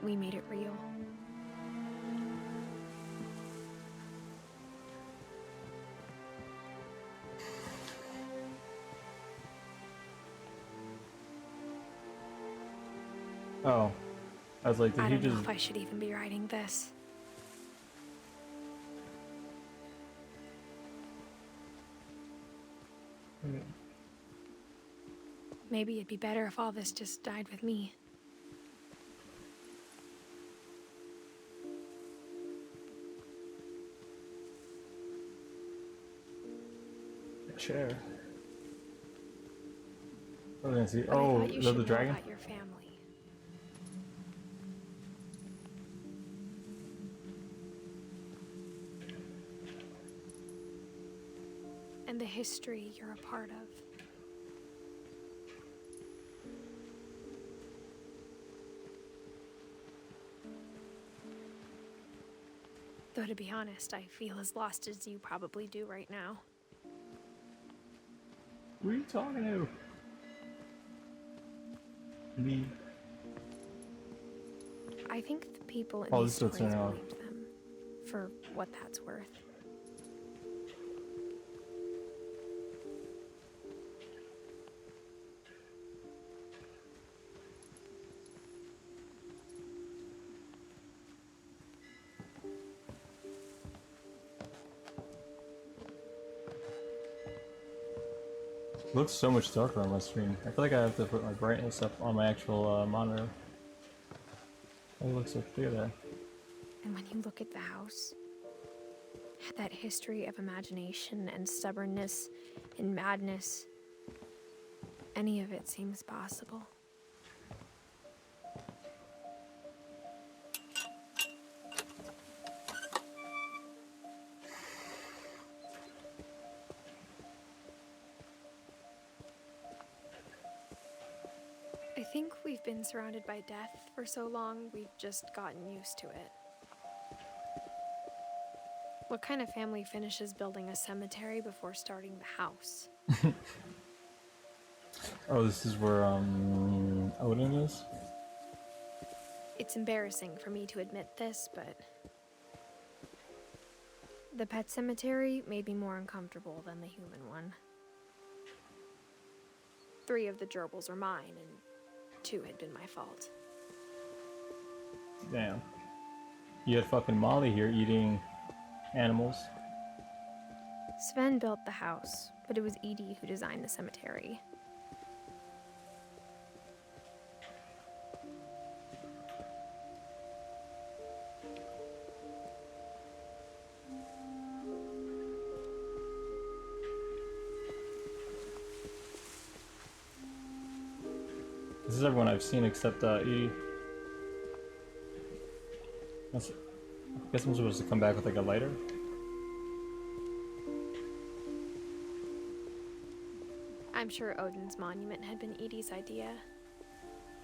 we made it real. Oh. I was like, did I he don't know just... if I should even be writing this. Maybe it'd be better if all this just died with me. Chair. I was gonna see. But I Oh, thought you is that should the know dragon? about your family. And the history you're a part of. Though to be honest, I feel as lost as you probably do right now. Who are you talking to? Me. I think the people in Oh, these this is what's stories turning off. believed them, for what that's worth. Looks so much darker on my screen. I feel like I have to put my brightness up on my actual monitor. It looks so clear there. And when you look at the house, that history of imagination and stubbornness and madness, any of it seems possible. I think we've been surrounded by death for so long, we've just gotten used to it. What kind of family finishes building a cemetery before starting the house? Oh, this is where Odin is? It's embarrassing for me to admit this, but the pet cemetery made me more uncomfortable than the human one. 3 of the gerbils were mine, and 2 had been my fault. Damn. You had fucking Molly here eating animals. Sven built the house, but it was Edith who designed the cemetery. This is everyone I've seen except Edie. I guess I'm supposed to come back with like a lighter. I'm sure Odin's monument had been Edie's idea.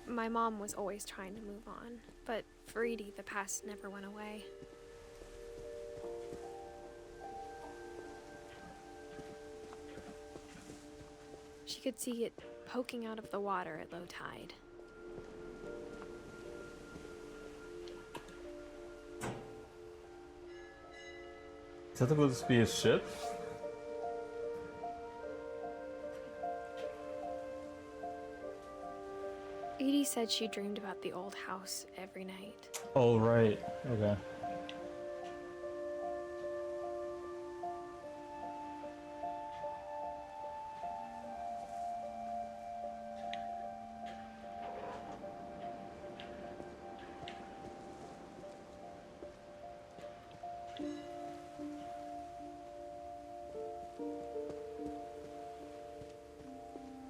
My mom was always trying to move on, but for Edie, the past never went away. She could see it poking out of the water at low tide. technically this be a ship? Edie said she dreamed about the old house every night. Oh, right. Okay.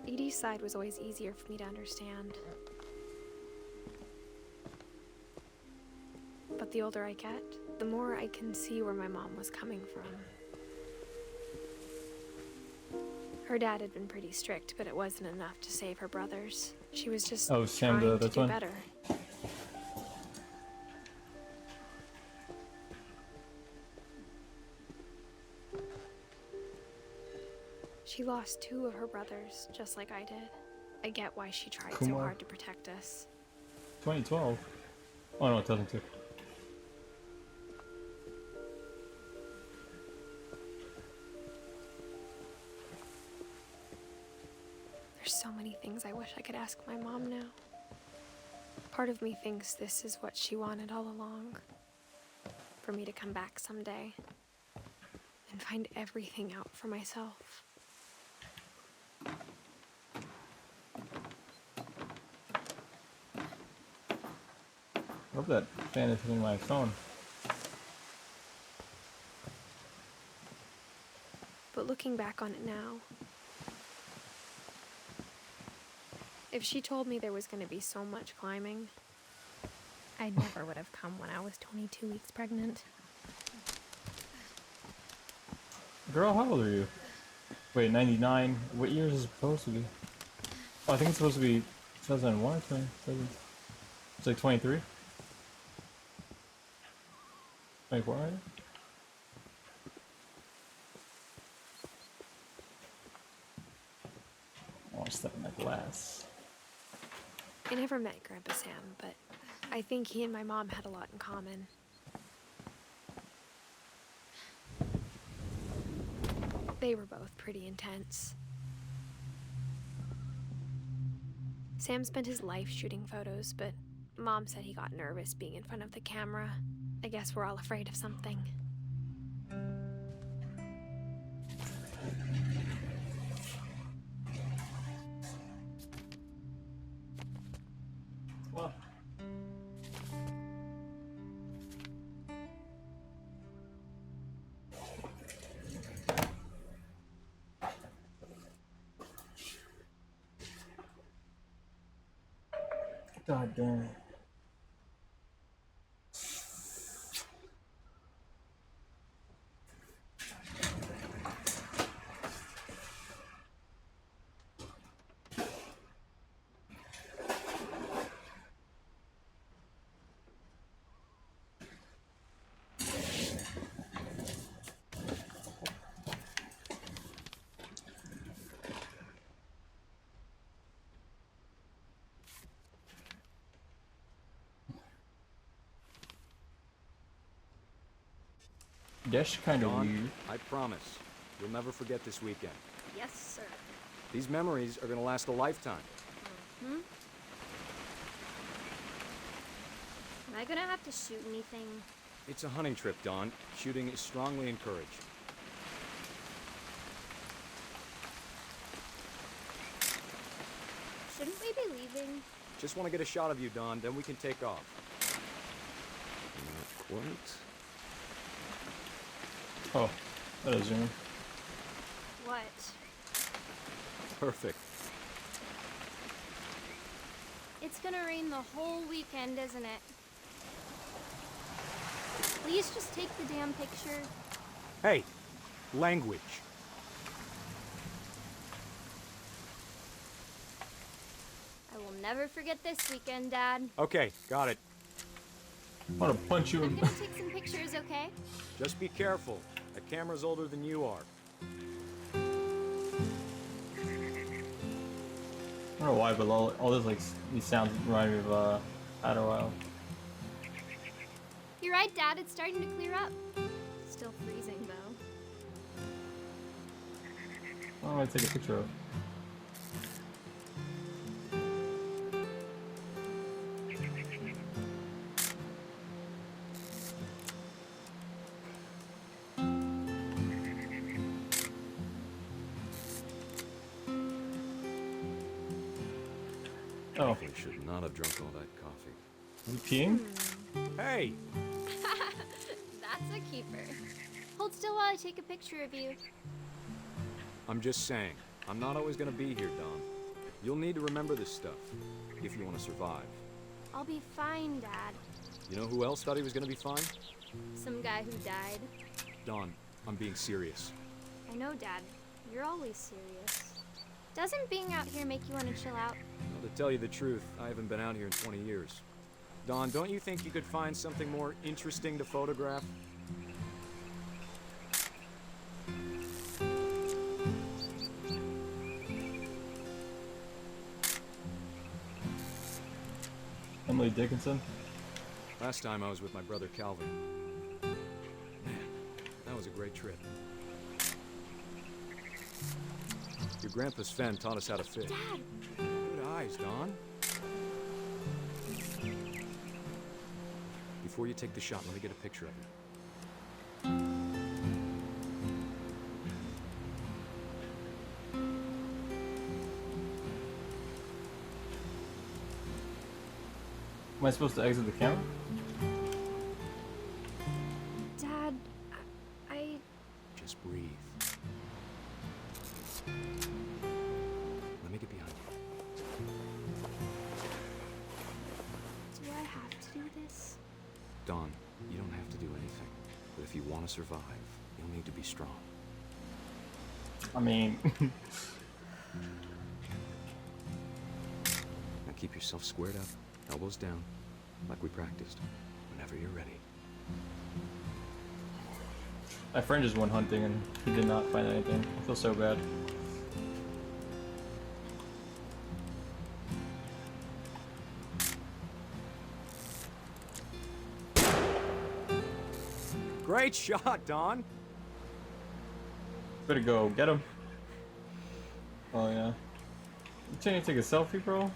Edie's side was always easier for me to understand. But the older I get, the more I can see where my mom was coming from. Her dad had been pretty strict, but it wasn't enough to save her brothers. She was just Sam, trying to that's do one? better. She lost 2 of her brothers, just like I did. I get why she tried so hard to protect us. 2012? Oh no, 2002. There's so many things I wish I could ask my mom now. Part of me thinks this is what she wanted all along. For me to come back someday and find everything out for myself. I hope that fan is hitting my phone. But looking back on it now, if she told me there was going to be so much climbing, I never would have come when I was 22 weeks pregnant. Girl, how old are you? Wait, 99. What year is it supposed to be? Oh, I think it's supposed to be 2001 or 2007. It's like 23? 24, right? Oh, I'm stepping that glass. I never met Grandpa Sam, but I think he and my mom had a lot in common. They were both pretty intense. Sam spent his life shooting photos, but Mom said he got nervous being in front of the camera. I guess we're all afraid of something. Well. God damn it. That's kind of Dawn, weird. I promise, you'll never forget this weekend. Yes, sir. These memories are gonna last a lifetime. Am I gonna have to shoot anything? It's a hunting trip, Dawn. Shooting is strongly encouraged. Shouldn't we be leaving? Just want to get a shot of you, Dawn, then we can take off. Not quite. Oh, that is zoom. What? Perfect. It's gonna rain the whole weekend, isn't it? Please just take the damn picture. Hey, language. I will never forget this weekend, Dad. Okay, got it. I'm gonna punch you I'm in. gonna take some pictures, okay? Just be careful. That camera's older than you are. I don't know why, but all this like these sounds remind me of Adderall. You're right, Dad. It's starting to clear up. Still freezing, though. I'm gonna take a picture of. Oh. I should not have drunk all that coffee. Are you peeing? Hey! That's a keeper. Hold still while I take a picture of you. I'm just saying, I'm not always gonna be here, Don. You'll need to remember this stuff, if you want to survive. I'll be fine, Dad. You know who else thought he was gonna be fine? Some guy who died. Don, I'm being serious. I know, Dad. You're always serious. Doesn't being out here make you want to chill out? Well, to tell you the truth, I haven't been out here in 20 years. Don, don't you think you could find something more interesting to photograph? Emily Dickinson? Last time I was with my brother Calvin. Man, that was a great trip. Your grandpa Sven taught us how to fish. Dad! Good eyes, Don. Before you take the shot, let me get a picture of you. Am I supposed to exit the camera? Dad, I... Just breathe. Let me get behind you. do I have to do this? Don, you don't have to do anything. But if you want to survive, you'll need to be strong. I mean... Now keep yourself squared up, elbows down, like we practiced. Whenever you're ready. My friend just went hunting and he did not find anything. I feel so bad. Great shot, Don! Better go get him. Oh yeah. You trying to take a selfie, bro?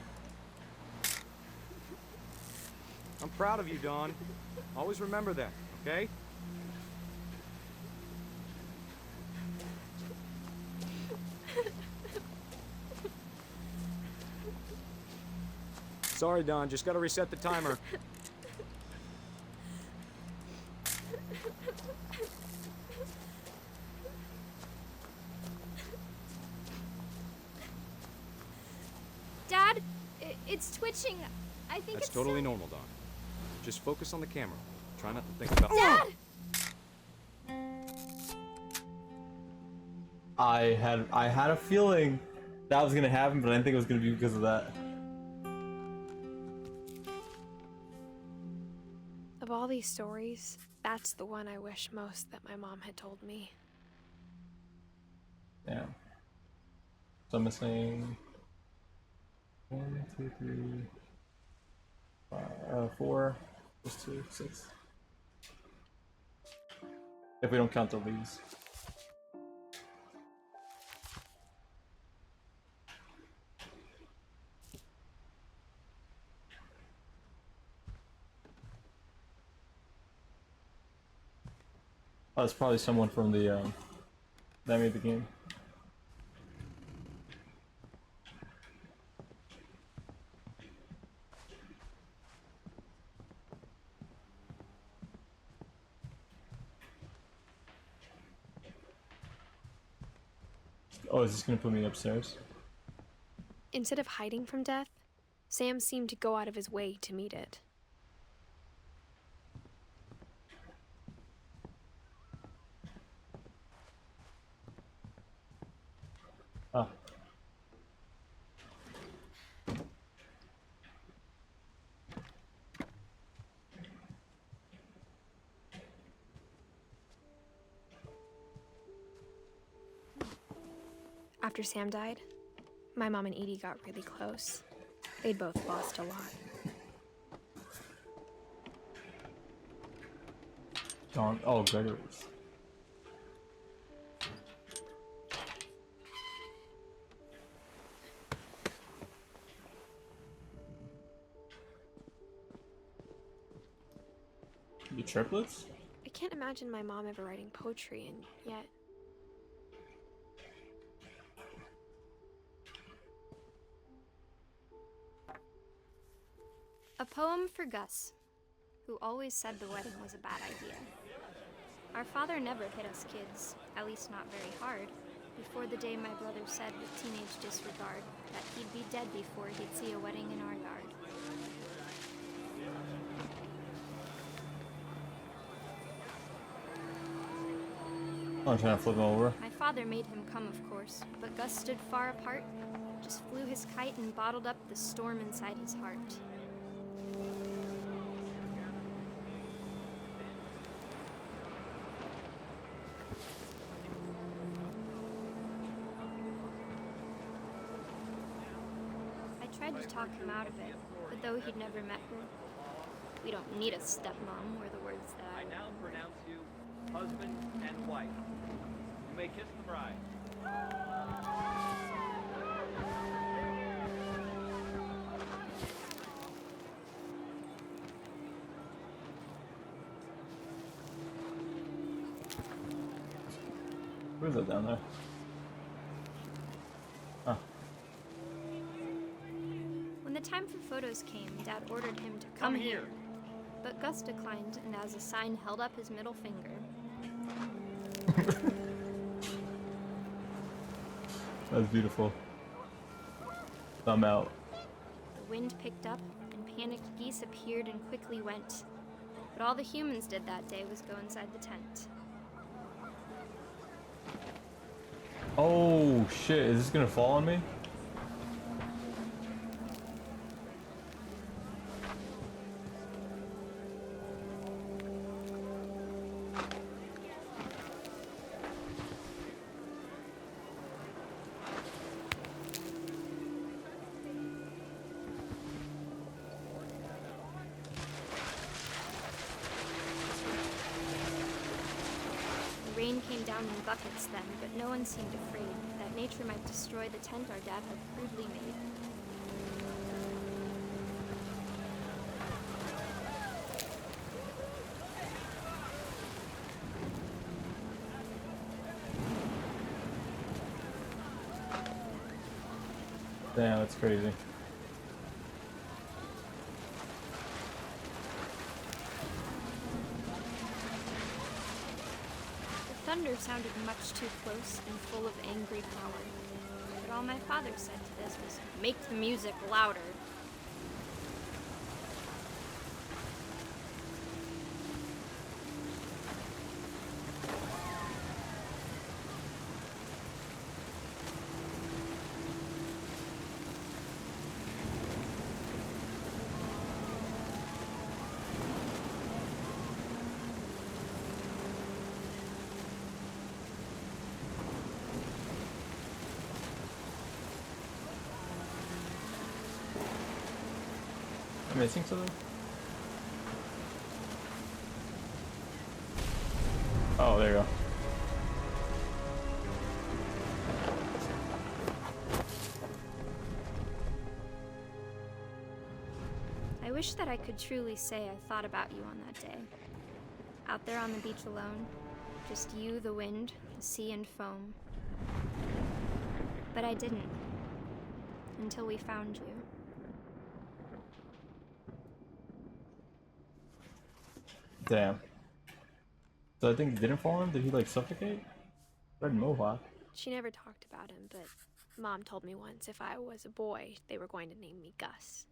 I'm proud of you, Don. Always remember that, okay? Sorry, Don. Just gotta reset the timer. Dad, it's twitching. I think That's it's totally so... normal, Don. Just focus on the camera. Try not to think about— Dad! I had a feeling that was gonna happen, but I didn't think it was gonna be because of that. Of all these stories, that's the one I wish most that my mom had told me. Yeah. So I'm missing 1, 2, 3, 4, plus 2, 6. If we don't count the leaves. Oh, it's probably someone from the that made the game. Oh, is this gonna put me upstairs? Instead of hiding from death, Sam seemed to go out of his way to meet it. Oh. After Sam died, my mom and Edie got really close. They'd both lost a lot. Don, oh, Gregory's. triplets? I can't imagine my mom ever writing poetry, and yet. A poem for Gus, who always said the wedding was a bad idea. Our father never hit us kids, at least not very hard, before the day my brother said with teenage disregard that he'd be dead before he'd see a wedding in our yard. I'm trying to flip him over. My father made him come, of course, but Gus stood far apart, just flew his kite and bottled up the storm inside his heart. I tried to talk him out of it, but though he'd never met her, we don't need a stepmom were the words that I now pronounce you husband and wife. You may kiss the bride. Where's that down there? Oh. When the time for photos came, Dad ordered him to come here. But Gus declined and as a sign held up his middle finger. That's beautiful. Thumb out. The wind picked up and panicked geese appeared and quickly went. But all the humans did that day was go inside the tent. Oh shit, is this gonna fall on me? The rain came down in buckets then, but no one seemed afraid that nature might destroy the tent our dad had crudely made. Damn, that's crazy. The thunder sounded much too close and full of angry power. But all my father said to this was, "Make the music louder." Am I missing something? Oh, there you go. I wish that I could truly say I thought about you on that day. Out there on the beach alone, just you, the wind, the sea, and foam. But I didn't. Until we found you. Damn. So I think he didn't fall in? Did he like suffocate? Red Mohawk. She never talked about him, but Mom told me once if I was a boy, they were going to name me Gus.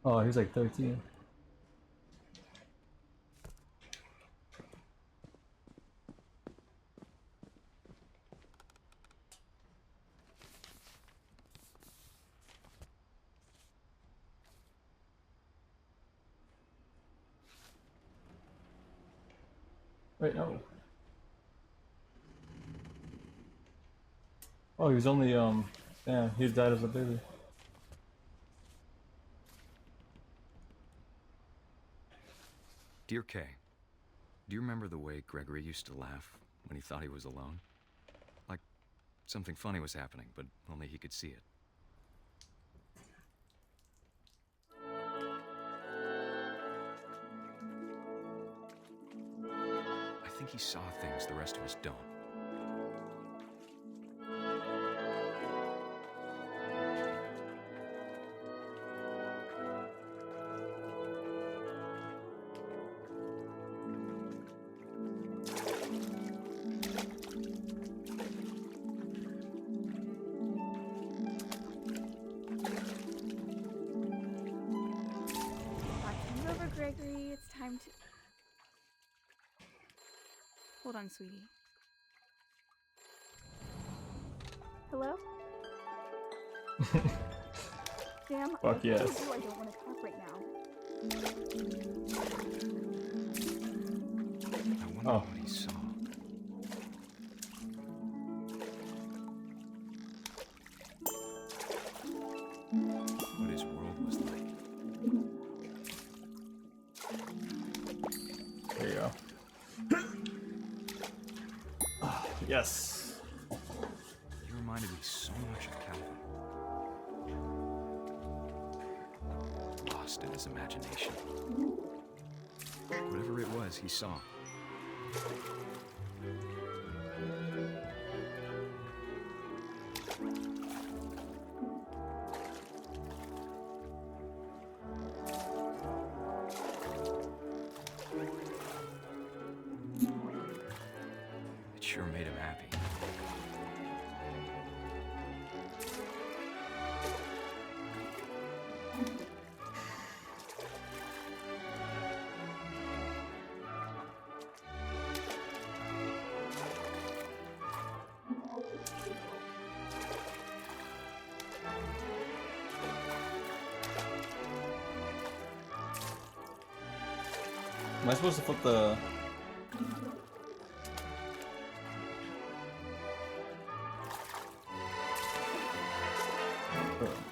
Oh, he was like 13. Wait, no. Oh, he was only, yeah, he died as a baby. Dear Kay, do you remember the way Gregory used to laugh when he thought he was alone? Like something funny was happening, but only he could see it. think he saw things the rest of us don't. Over, Gregory. It's time to... Hold on, sweetie. Hello? Sam, Fuck I yes. told you I don't want to talk right now. I wonder what he saw. What his world was like. There you go. Yes. He reminded me so much of Calvin. Lost in his imagination. Whatever it was, he saw. It sure made him happy. Am I supposed to flip the...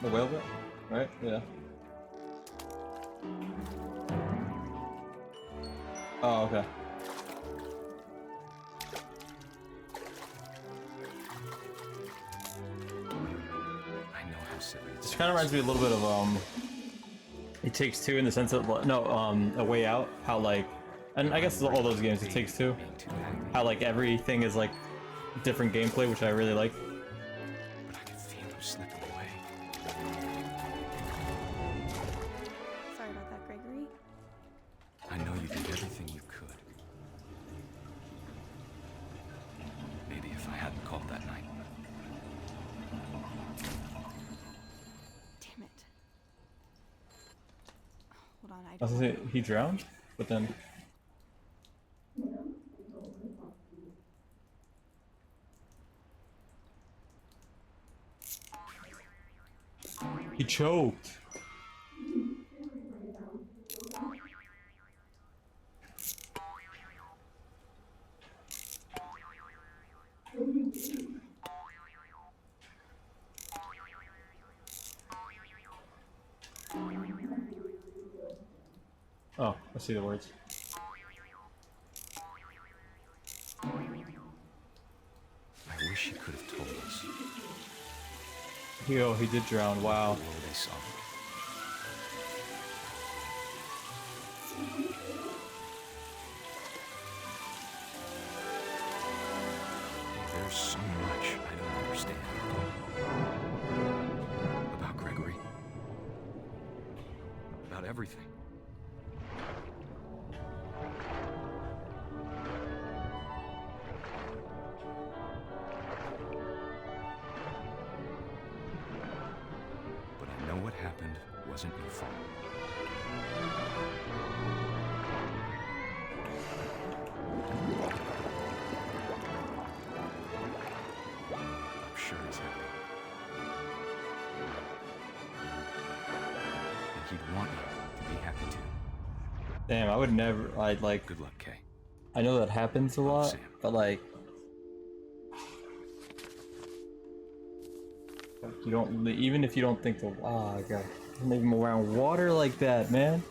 the whale bit? Right? Yeah. Oh, okay. I know how silly it This kind of reminds me a little bit of It Takes Two in the sense of no A Way Out. How like, and I guess all those games It Takes Two. How like everything is like different gameplay, which I really like. But I could feel him slipping away. Sorry about that, Gregory. I know you did everything you could. Maybe if I hadn't called that night. Damn it. Hold on, I was gonna say he drowned, but then he choked. Oh, I see the words. I wish he could have told us. He did drown. Wow. Below they saw. There's so much I don't understand about Gregory, about everything. But I know what happened wasn't your fault. I'm sure he's happy. And he'd want you to be happy too. Damn, I would never. I'd like. Good luck, Kay. I know that happens a lot, but like, you don't. Even if you don't think the. Oh god, leave them around water like that, man.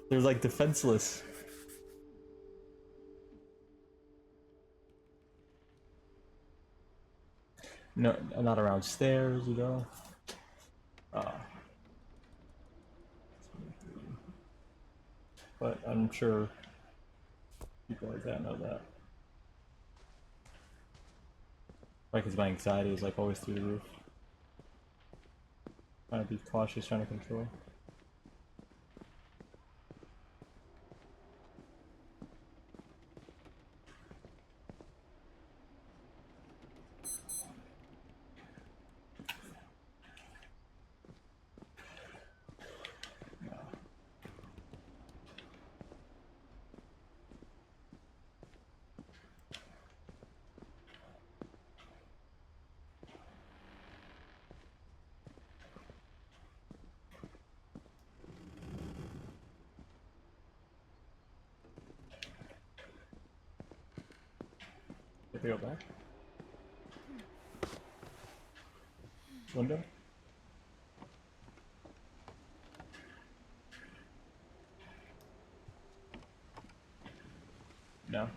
They're like defenseless. No, not around stairs, you know. But I'm sure People like that know that. Like, cause my anxiety is like always through the roof. Trying to be cautious, trying to control. Did they go back? Window? No.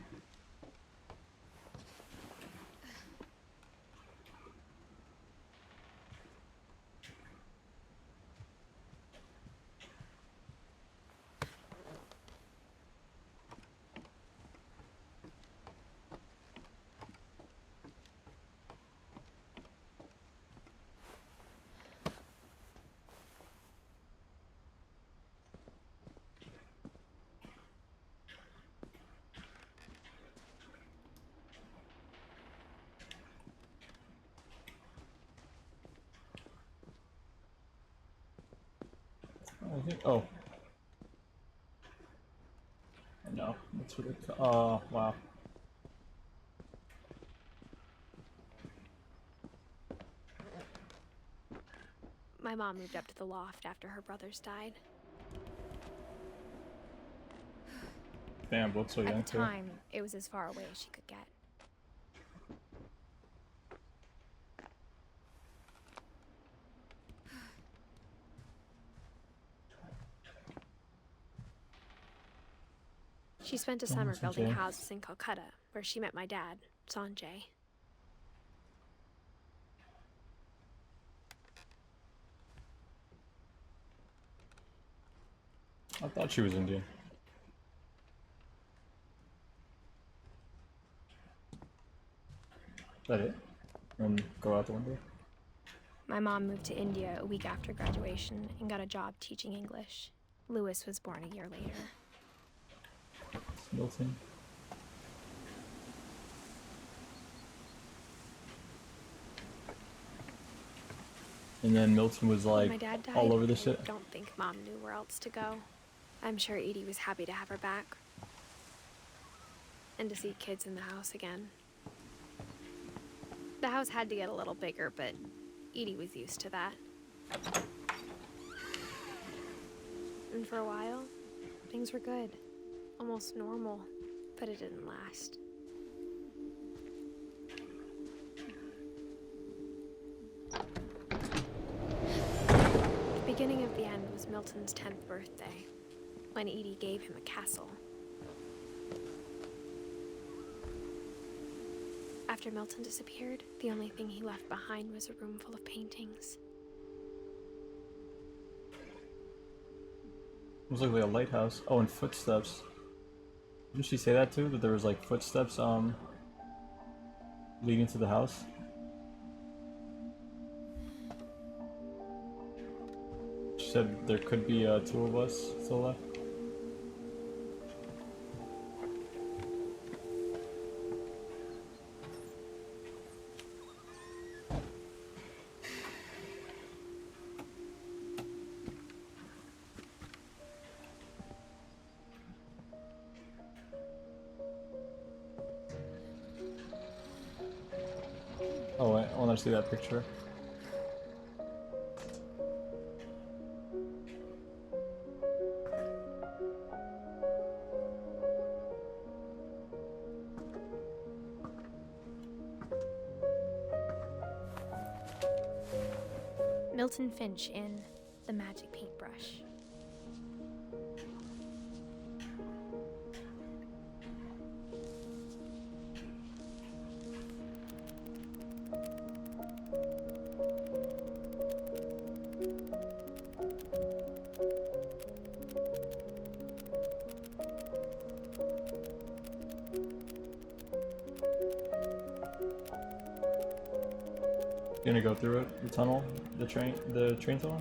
I think. Oh. No, that's what it. Oh, wow. My mom moved up to the loft after her brothers died. Damn, looks so young At the too. time, it was as far away as she could get. She spent a summer building houses in Calcutta, where she met my dad, Sanjay. I thought she was Indian. Is that it? And go out the window? My mom moved to India a week after graduation and got a job teaching English. Lewis was born a year later. It's Milton. And then Milton was like When my dad died, all over the I shit. don't think Mom knew where else to go. I'm sure Edie was happy to have her back. And to see kids in the house again. The house had to get a little bigger, but Edie was used to that. And for a while, things were good. Almost normal, but it didn't last. The beginning of the end was Milton's 10th birthday, when Edie gave him a castle. After Milton disappeared, the only thing he left behind was a room full of paintings. It was like a lighthouse. Oh, and footsteps. Didn't she say that too? That there was like footsteps leading to the house? She said there could be two of us still left. Oh wait, I want to see that picture. Milton Finch in The Magic Paintbrush. Gonna go through it, the tunnel, the train tunnel.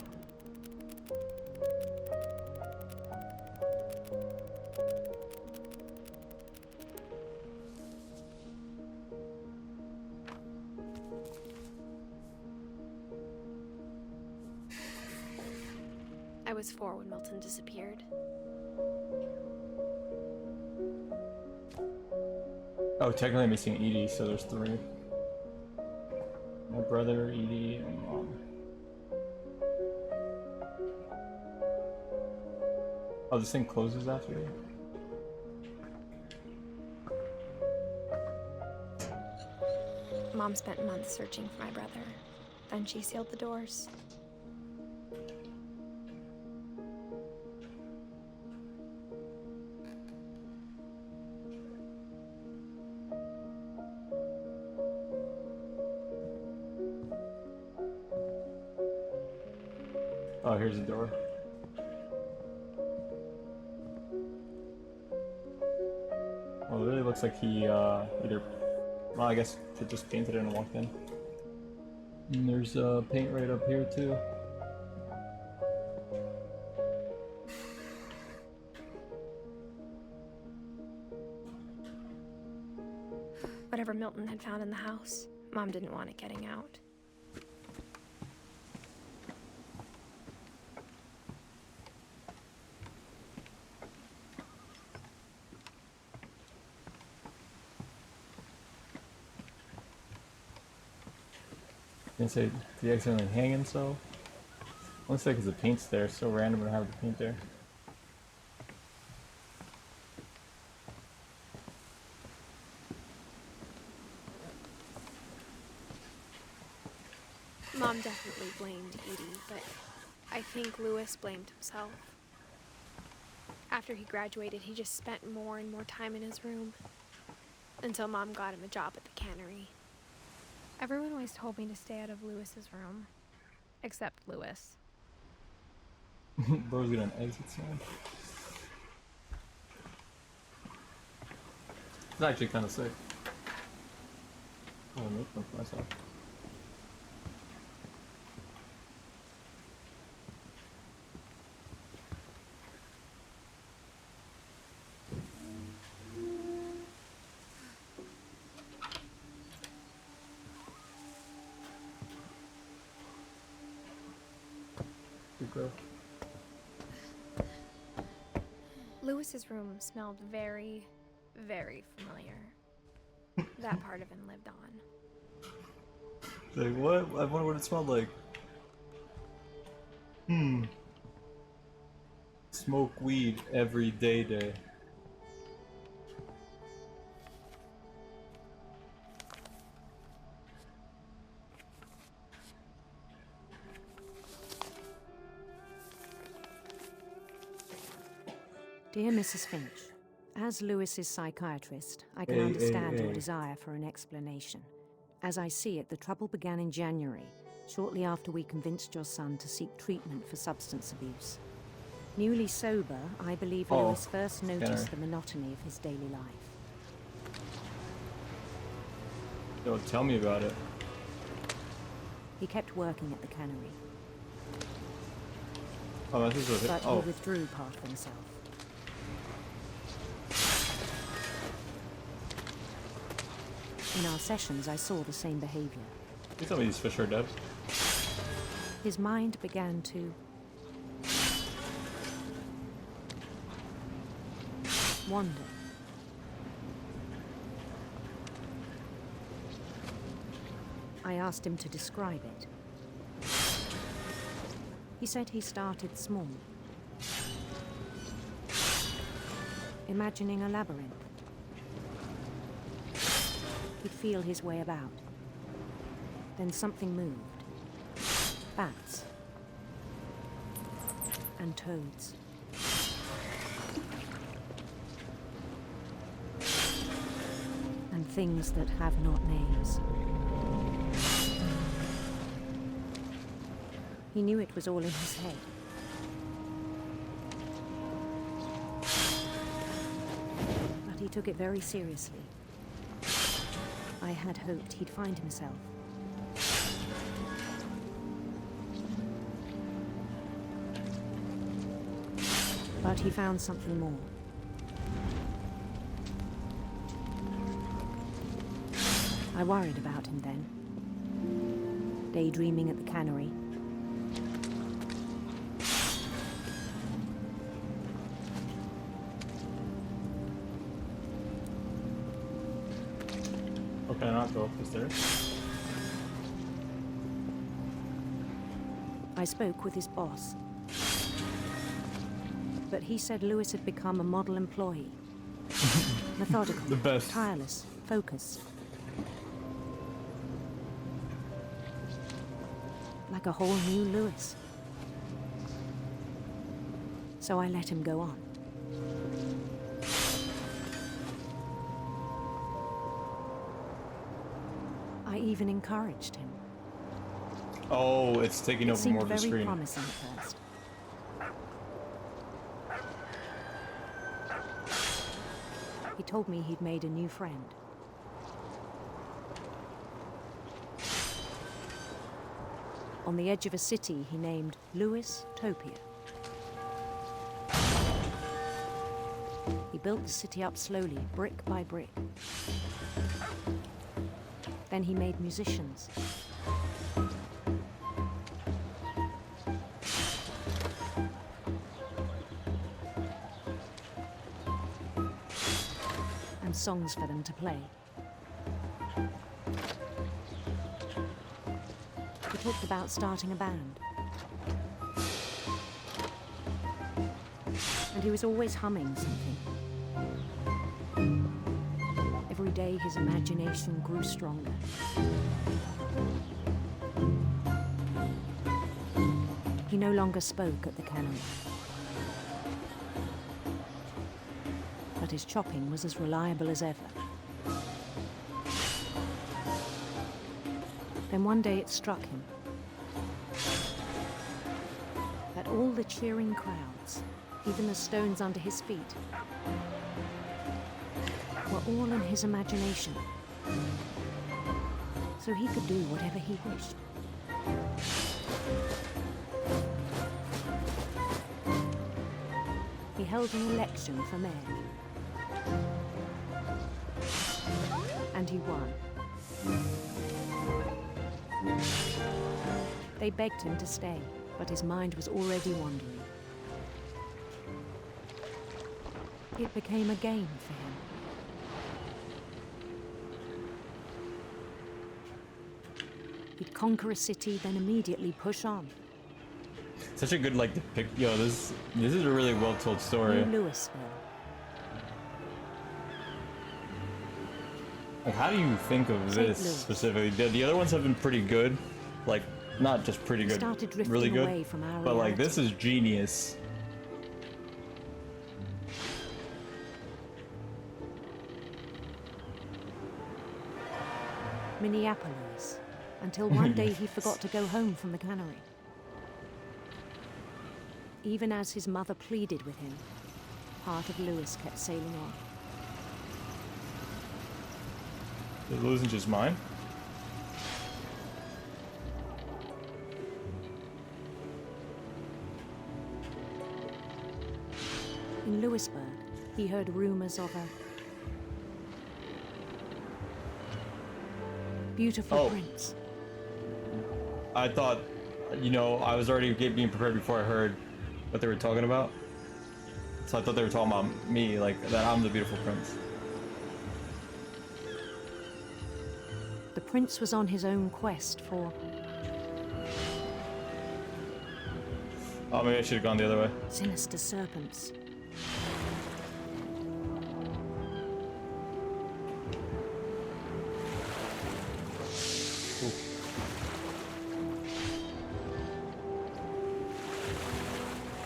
I was 4 when Milton disappeared. Oh, technically I'm missing Edie, so there's 3. My brother, Edie, and Mom. Oh, this thing closes after you? Mom spent months searching for my brother. Then she sealed the doors. Oh, here's the door. Well, it really looks like he either, well, I guess he just painted it and walked in. And there's paint right up here too. Whatever Milton had found in the house, Mom didn't want it getting out. Didn't say, did he accidentally hang himself? Looks like the paint's there, so random to have the paint there. Mom definitely blamed Edie, but I think Lewis blamed himself. After he graduated, he just spent more and more time in his room. Until Mom got him a job at the cannery. Everyone always told me to stay out of Lewis's room. Except Lewis. Bro's got an exit sign. It's actually kind of sick. I'm gonna make one for myself. Lewis's room smelled very, very familiar. That part of him lived on. Like, what? I wonder what it smelled like. Smoke weed every day. Dear Mrs. Finch, as Lewis's psychiatrist, I can understand your desire for an explanation. As I see it, the trouble began in January, shortly after we convinced your son to seek treatment for substance abuse. Newly sober, I believe Lewis first noticed the monotony of his daily life. Yo, tell me about it. He kept working at the cannery. Oh, this is But he withdrew part of himself. In our sessions, I saw the same behavior. You tell me these fish are dead. His mind began to wander. I asked him to describe it. He said he started small, imagining a labyrinth. He'd feel his way about. Then something moved. Bats. And toads. And things that have not names. He knew it was all in his head. But he took it very seriously. I had hoped he'd find himself. But he found something more. I worried about him then, daydreaming at the cannery. Okay, not go up the stairs. I spoke with his boss. But he said Lewis had become a model employee. Methodical, The best. tireless, focused. Like a whole new Lewis. So I let him go on. I even encouraged him. Oh, it's taking It over seemed more of the very screen. promising at first. He told me he'd made a new friend. On the edge of a city he named Lewis Topia. He built the city up slowly, brick by brick. Then he made musicians. And songs for them to play. He talked about starting a band. And he was always humming something. Every day his imagination grew stronger. He no longer spoke at the cannery. But his chopping was as reliable as ever. Then one day it struck him that all the cheering crowds, even the stones under his feet, were all in his imagination. So he could do whatever he wished. He held an election for mayor. And he won. They begged him to stay, but his mind was already wandering. It became a game for him. He'd conquer a city, then immediately push on. Such a good depict. Yo, this is a really well told story. New Louisville. Like, how do you think of St. this Louis. specifically? The other ones have been pretty good, like not just pretty We good, started drifting really good. away from our But like reality. this is genius. Minneapolis, until one day he forgot to go home from the cannery. Even as his mother pleaded with him, part of Lewis kept sailing on. Is losing just mine? In Lewisburg, he heard rumors of a beautiful Oh. prince. I thought, I was already being prepared before I heard what they were talking about. So I thought they were talking about me, like that I'm the beautiful prince. The prince was on his own quest for Oh, maybe I should have gone the other way. sinister serpents.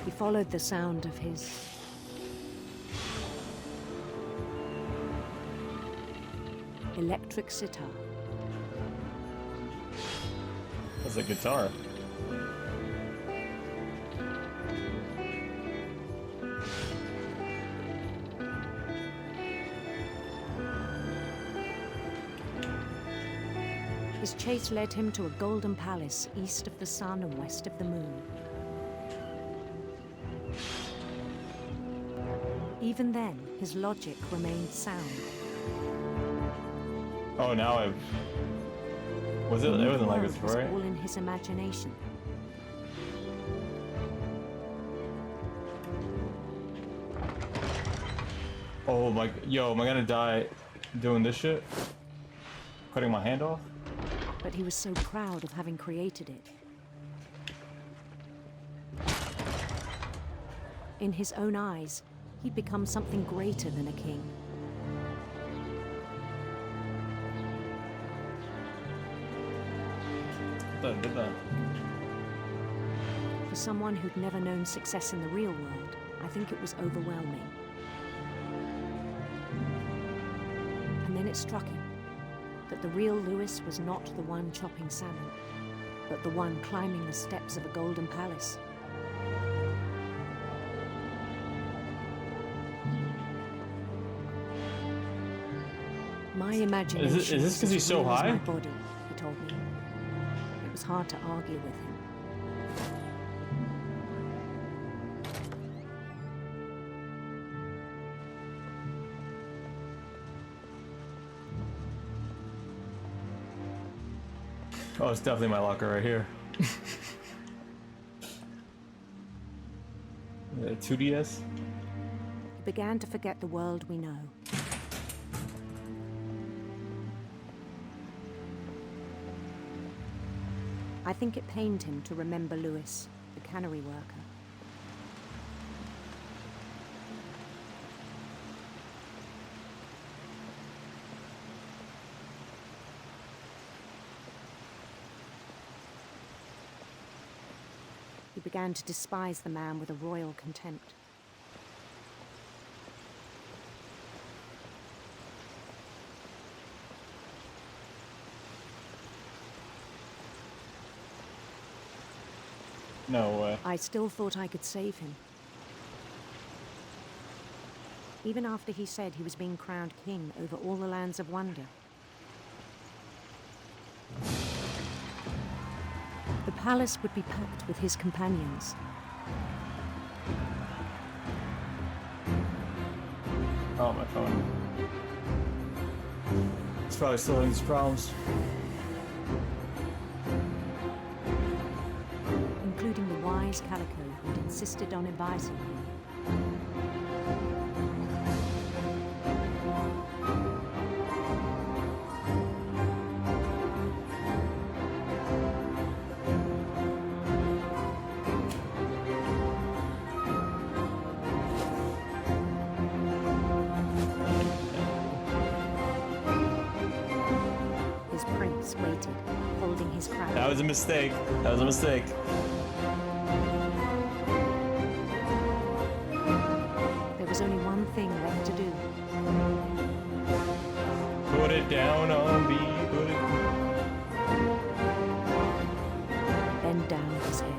He followed the sound of his electric sitar. That's a guitar. His chase led him to a golden palace east of the sun and west of the moon. Even then, his logic remained sound. Oh, now I've... Was it? He It knew wasn't the like world this, was right? all in his imagination. Oh my... Yo, am I gonna die doing this shit? Cutting my hand off? But he was so proud of having created it. In his own eyes, he'd become something greater than a king. Did that. For someone who'd never known success in the real world, I think it was overwhelming. And then it struck him that the real Lewis was not the one chopping salmon, but the one climbing the steps of a golden palace. My imagination Is this was 'cause as he's so real as high? my body, he told me. It was hard to argue with him. Oh, it's definitely my locker right here. 2DS? He began to forget the world we know. I think it pained him to remember Lewis, the cannery worker. He began to despise the man with a royal contempt. No way. I still thought I could save him. Even after he said he was being crowned king over all the lands of wonder. The palace would be packed with his companions. Oh, my phone. It's probably still having its problems. Including the wise Calico who'd insisted on advising him. His prince waited, holding his crown. That was a mistake. That was a mistake. There was only one thing left to do. Put it down on me. Put it. Bend down his head.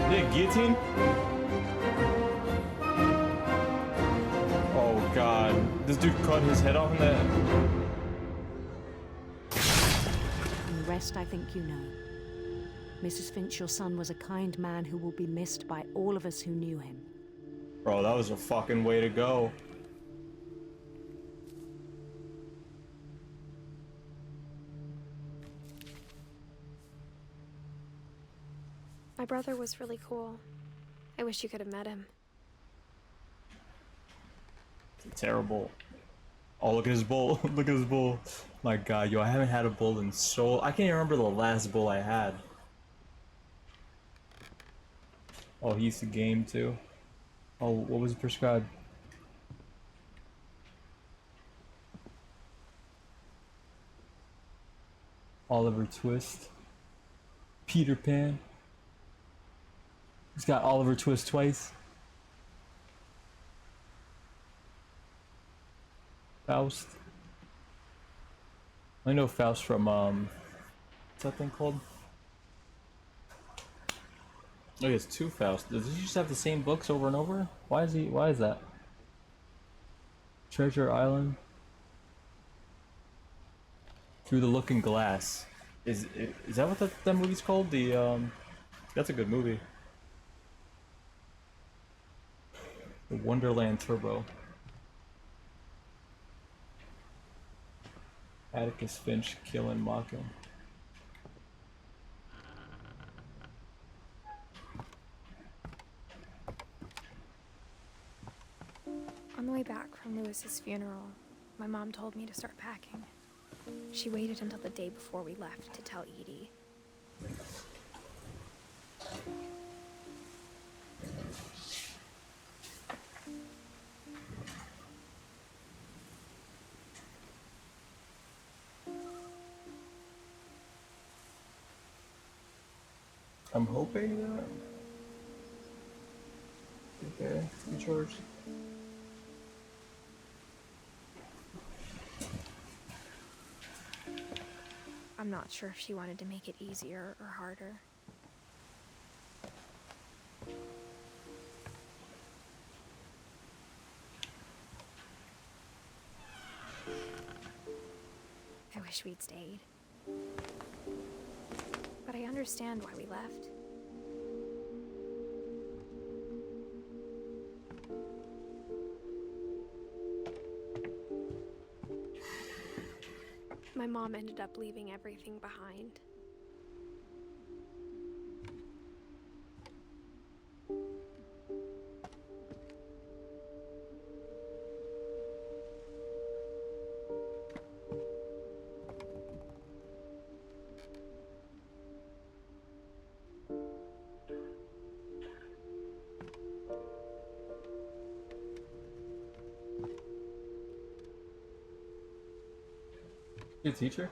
Is it guillotine? Oh god. This dude cut his head off in that. And the rest I think you know. Mrs. Finch, your son was a kind man who will be missed by all of us who knew him. Bro, that was a fucking way to go. My brother was really cool. I wish you could have met him. Terrible. Oh, look at his bull. Look at his bull. My god, yo, I haven't had a bull in so... I can't even remember the last bull I had. Oh, he used to game too. Oh, what was prescribed? Oliver Twist. Peter Pan. He's got Oliver Twist twice. Faust. I know Faust from, what's that thing called? Oh, he has two Faust. Does he just have the same books over and over? Why is that? Treasure Island. Through the Looking Glass. Is that what that movie's called? That's a good movie. The Wonderland Turbo. Atticus Finch killing Maka. On the way back from Lewis's funeral, my mom told me to start packing. She waited until the day before we left to tell Edie. I'm hoping that. Okay, recharge. I'm not sure if she wanted to make it easier or harder. I wish we'd stayed. But I understand why we left. My mom ended up leaving everything behind. Good teacher.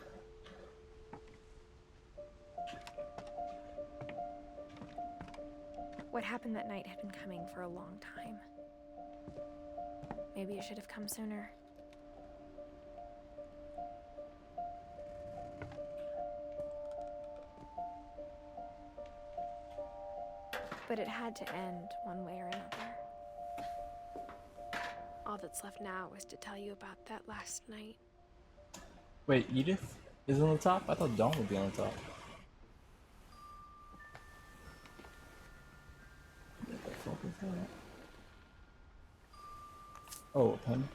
What happened that night had been coming for a long time. Maybe it should have come sooner. But it had to end one way or another. All that's left now is to tell you about that last night. Wait, Edith is on the top? I thought Dawn would be on the top. What the fuck is that? Oh, a pen.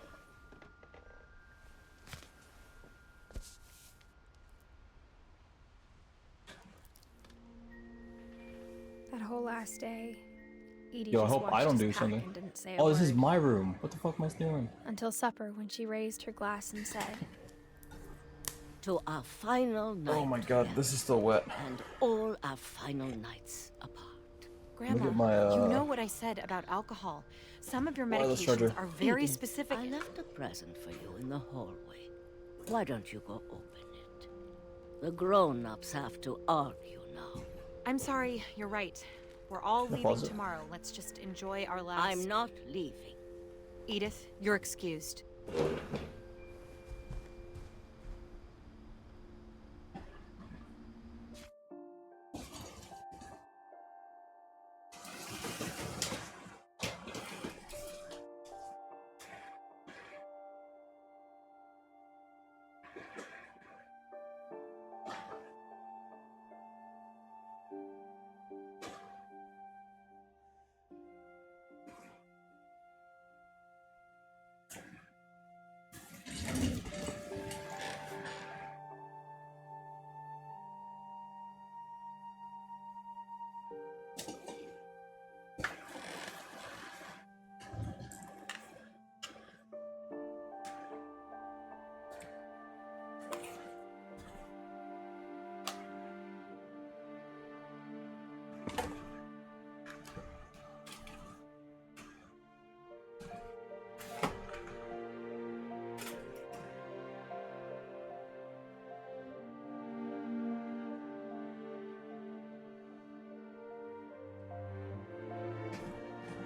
That whole last day, Edie Yo, I just hope watched I don't us do pack something. and didn't say a Oh, this is word. my room. What the fuck am I doing? Until supper, when she raised her glass and said, "To our final night. Oh my god, this is still wet. And all our final nights apart." Grandma, at my, you know what I said about alcohol. Some of your wireless medications charger. are very Edith, specific. I left a present for you in the hallway. Why don't you go open it? The grown-ups have to argue now. I'm sorry, you're right. We're all Can I leaving pause it? tomorrow. Let's just enjoy our last... I'm not leaving. Edith, you're excused.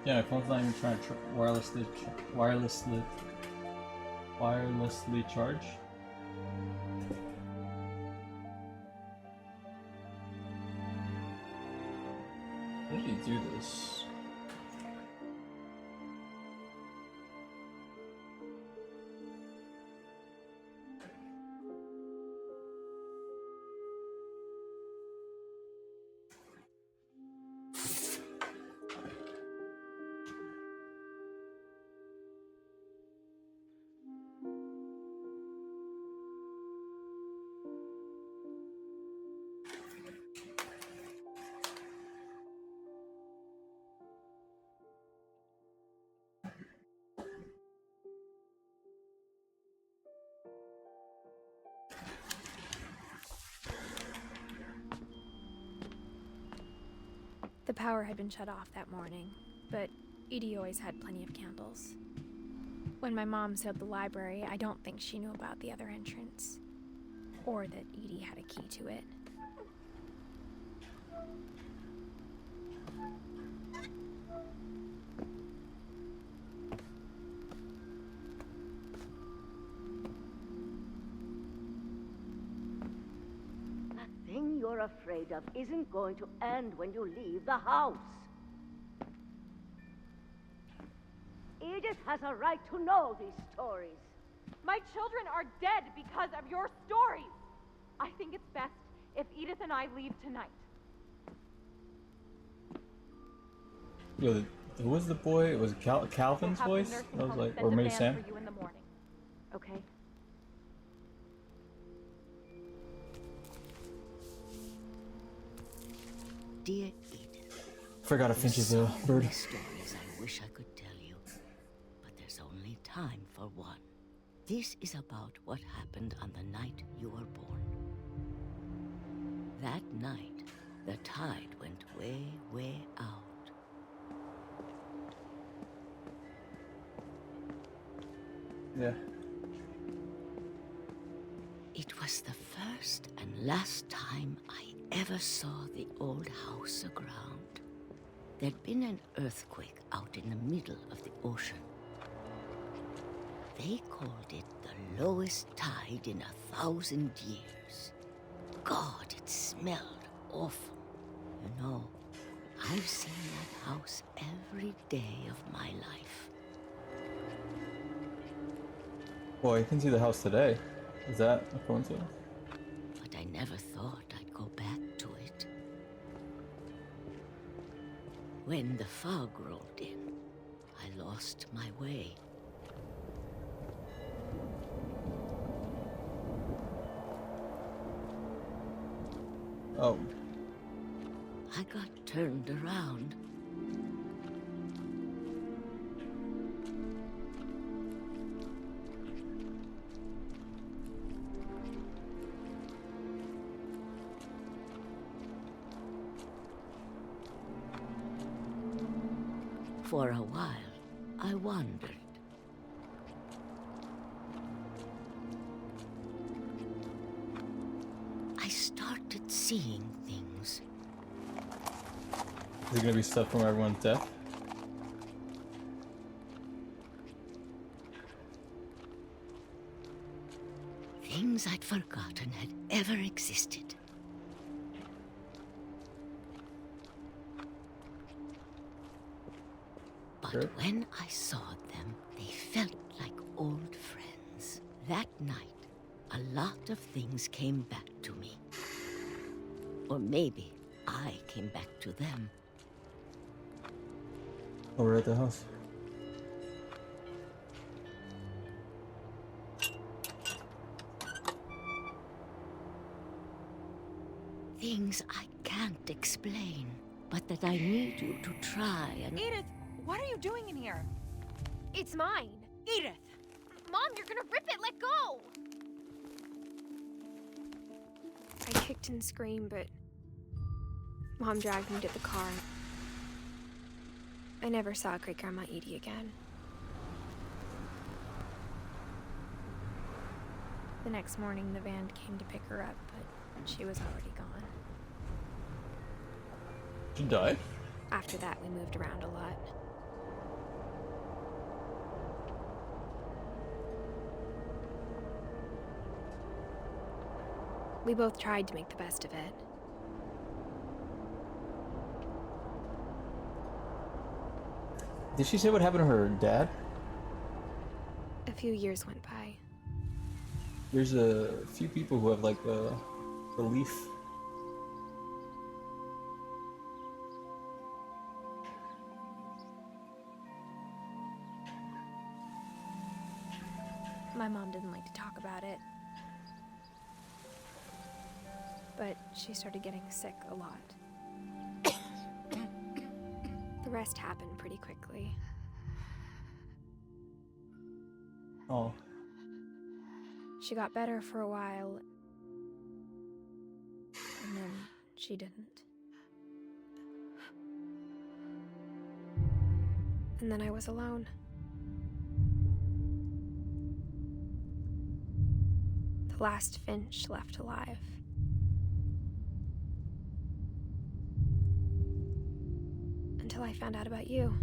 Yeah, my phone's not even trying to wirelessly charge. How did you do this? power had been shut off that morning, but Edie always had plenty of candles. When my mom sealed the library, I don't think she knew about the other entrance, or that Edie had a key to it. The thing you're afraid of isn't going to end when you leave the house. Edith has a right to know these stories. My children are dead because of your stories. I think it's best if Edith and I leave tonight. Yo, who was the boy? It was Calvin's voice? I was like, or maybe Sam? For you in the morning. Okay? Dear Edith, Forgot a Finch is a bird. Stories I wish I could tell you, but there's only time for one. This is about what happened on the night you were born. That night, the tide went way, way out. Yeah. It was the first and last time I ever saw the old house aground. There'd been an earthquake out in the middle of the ocean. They called it the lowest tide in 1,000 years. God, it smelled awful. You know, I've seen that house every day of my life. Boy, you can see the house today. Is that a coincidence? But I never thought I'd go back to it. When the fog rolled in, I lost my way. Oh. I got turned around. For a while, I wandered. I started seeing things. Is it gonna be stuff from everyone's death? Things I'd forgotten had ever existed. But when I saw them, they felt like old friends. That night, a lot of things came back to me. Or maybe I came back to them. Oh, we're at the house. Things I can't explain, but that I need you to try and... Edith, what are you doing in here? It's mine. Edith! Mom, you're gonna rip it! Let go! I kicked and screamed, but Mom dragged me to the car. I never saw Great Grandma Edie again. The next morning, the van came to pick her up, but she was already gone. She died? After that, we moved around a lot. We both tried to make the best of it. Did she say what happened to her dad? A few years went by. There's a few people who have like a belief. My mom didn't like to talk about it. But she started getting sick a lot. The rest happened pretty quickly. Oh. She got better for a while, and then she didn't. And then I was alone. The last Finch left alive. Until I found out about you.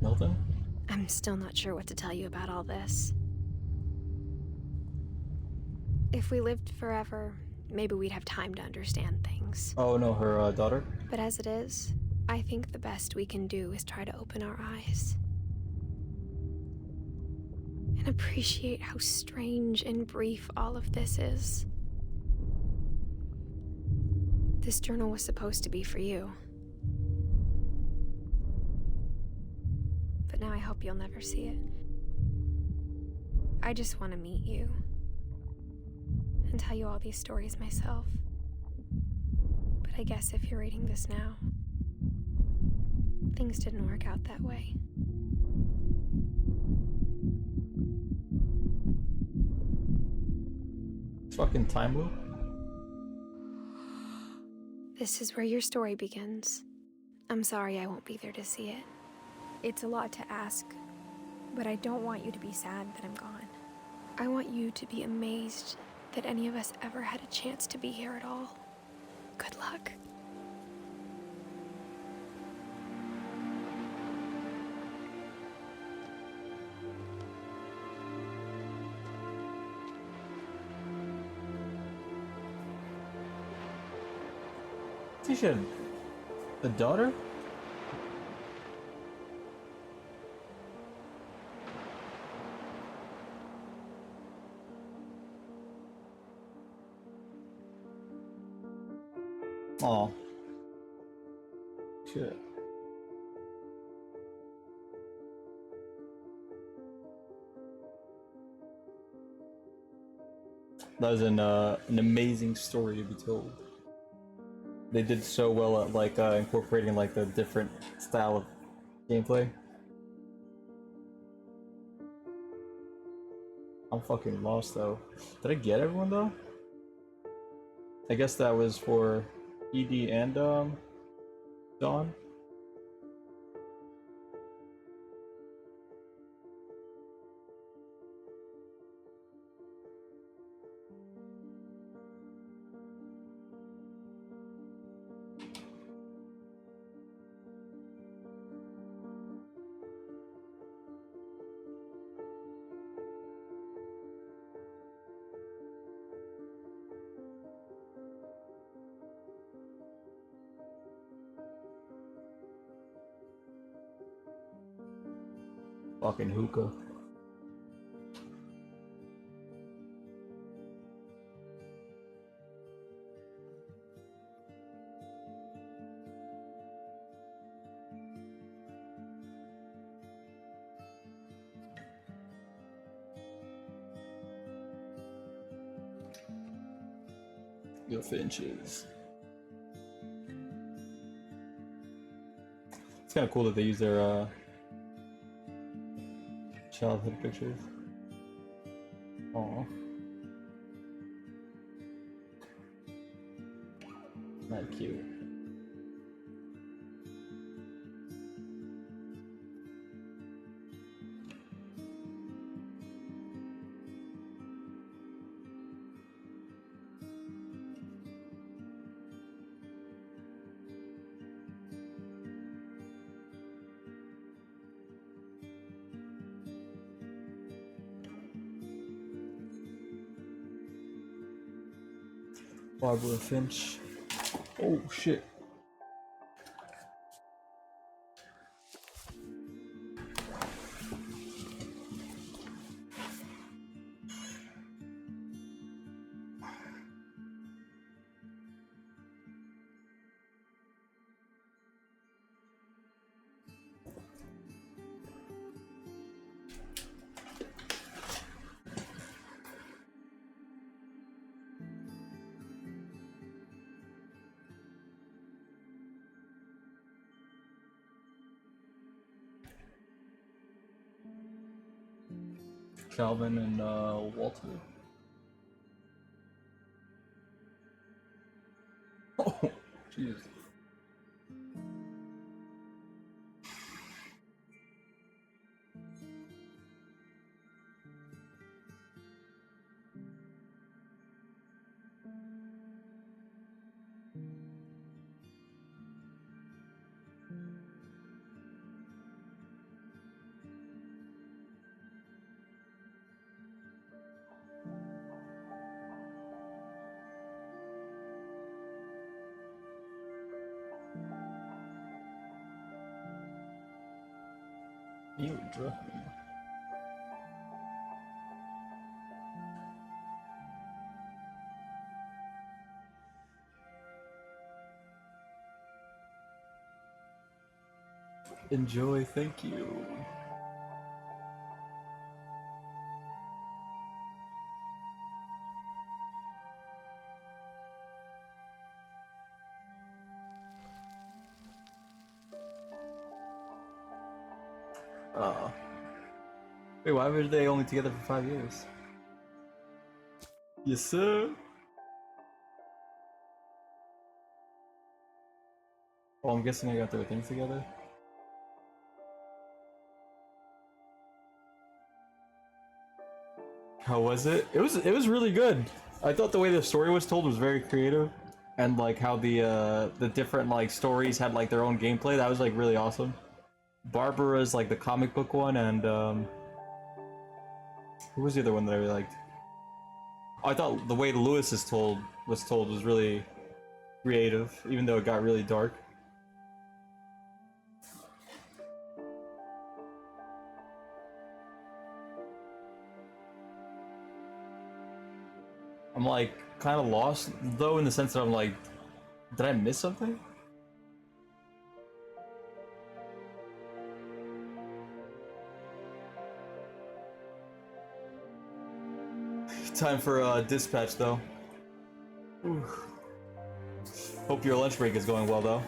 Milton? I'm still not sure what to tell you about all this. If we lived forever, maybe we'd have time to understand things. Oh no, her daughter? But as it is, I think the best we can do is try to open our eyes. And appreciate how strange and brief all of this is. This journal was supposed to be for you. But now I hope you'll never see it. I just want to meet you. And tell you all these stories myself. But I guess if you're reading this now, things didn't work out that way. Fucking time loop? This is where your story begins. I'm sorry I won't be there to see it. It's a lot to ask, but I don't want you to be sad that I'm gone. I want you to be amazed that any of us ever had a chance to be here at all. Good luck. Tisha, the daughter? Oh. Shit. That was an amazing story to be told. They did so well at like incorporating like the different style of gameplay. I'm fucking lost though. Did I get everyone though? I guess that was for ED and Dawn. Fucking hookah. Your Finches. It's kind of cool that they use their childhood pictures. Aw. Not cute. Barbara Finch. Oh shit. Calvin and Walter. Oh, jeez. you, bro. Enjoy, thank you. Wait, why were they only together for 5 years? Yes, sir. Oh, I'm guessing they got their things together. How was it? It was really good. I thought the way the story was told was very creative, and like how the different like stories had like their own gameplay. That was like really awesome. Barbara's like the comic book one, and who was the other one that I really liked? I thought the way Lewis was told was really creative, even though it got really dark. I'm like kind of lost though, in the sense that I'm like, did I miss something? Time for dispatch though. Ooh. Hope your lunch break is going well though.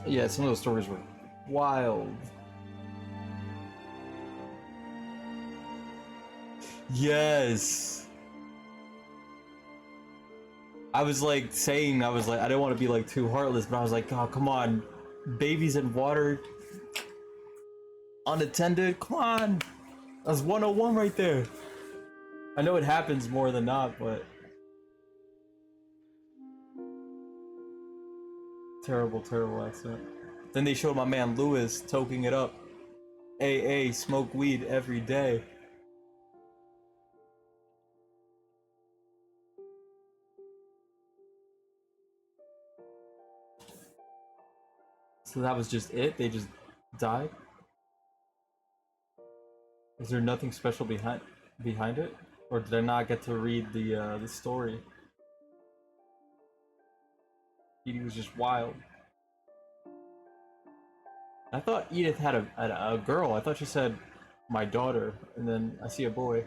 Yeah, some of those stories were wild. Yes. I was like saying, I didn't want to be like too heartless, but I was like, oh, come on. Babies in water. Unattended, come on. That's 101 right there. I know it happens more than not, but... Terrible, terrible accident. Then they showed my man Lewis toking it up. AA, smoke weed every day. So that was just it? They just died? Is there nothing special behind it? Or did I not get to read the story? Edith was just wild. I thought Edith had a girl. I thought she said my daughter, and then I see a boy.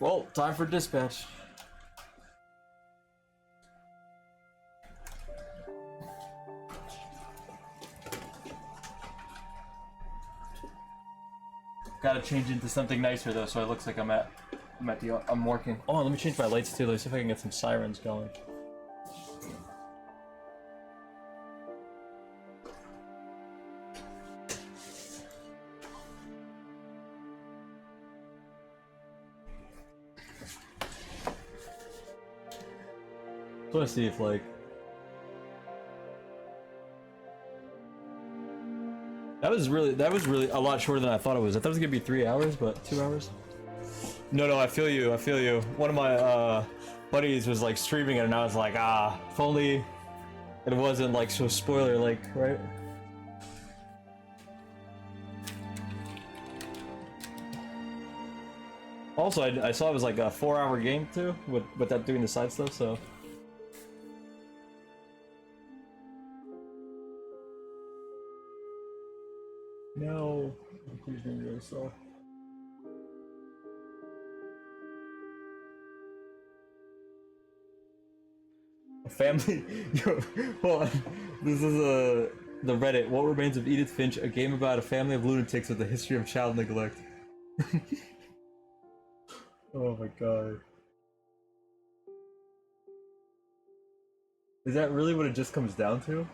Well, time for dispatch. Gotta change into something nicer though, so it looks like I'm working. Oh, let me change my lights too. Let's see if I can get some sirens going. I want to see if like that was really a lot shorter than I thought it was. I thought it was gonna be 3 hours, but 2 hours. No, I feel you. One of my buddies was like streaming it, and I was like, if only it wasn't like so spoiler like, right? Also, I saw it was like a 4-hour game too, with that doing the side stuff, so. No, he's gonna go slow. A family. Yo, hold on. This is the Reddit. What remains of Edith Finch? A game about a family of lunatics with a history of child neglect. Oh my god. Is that really what it just comes down to?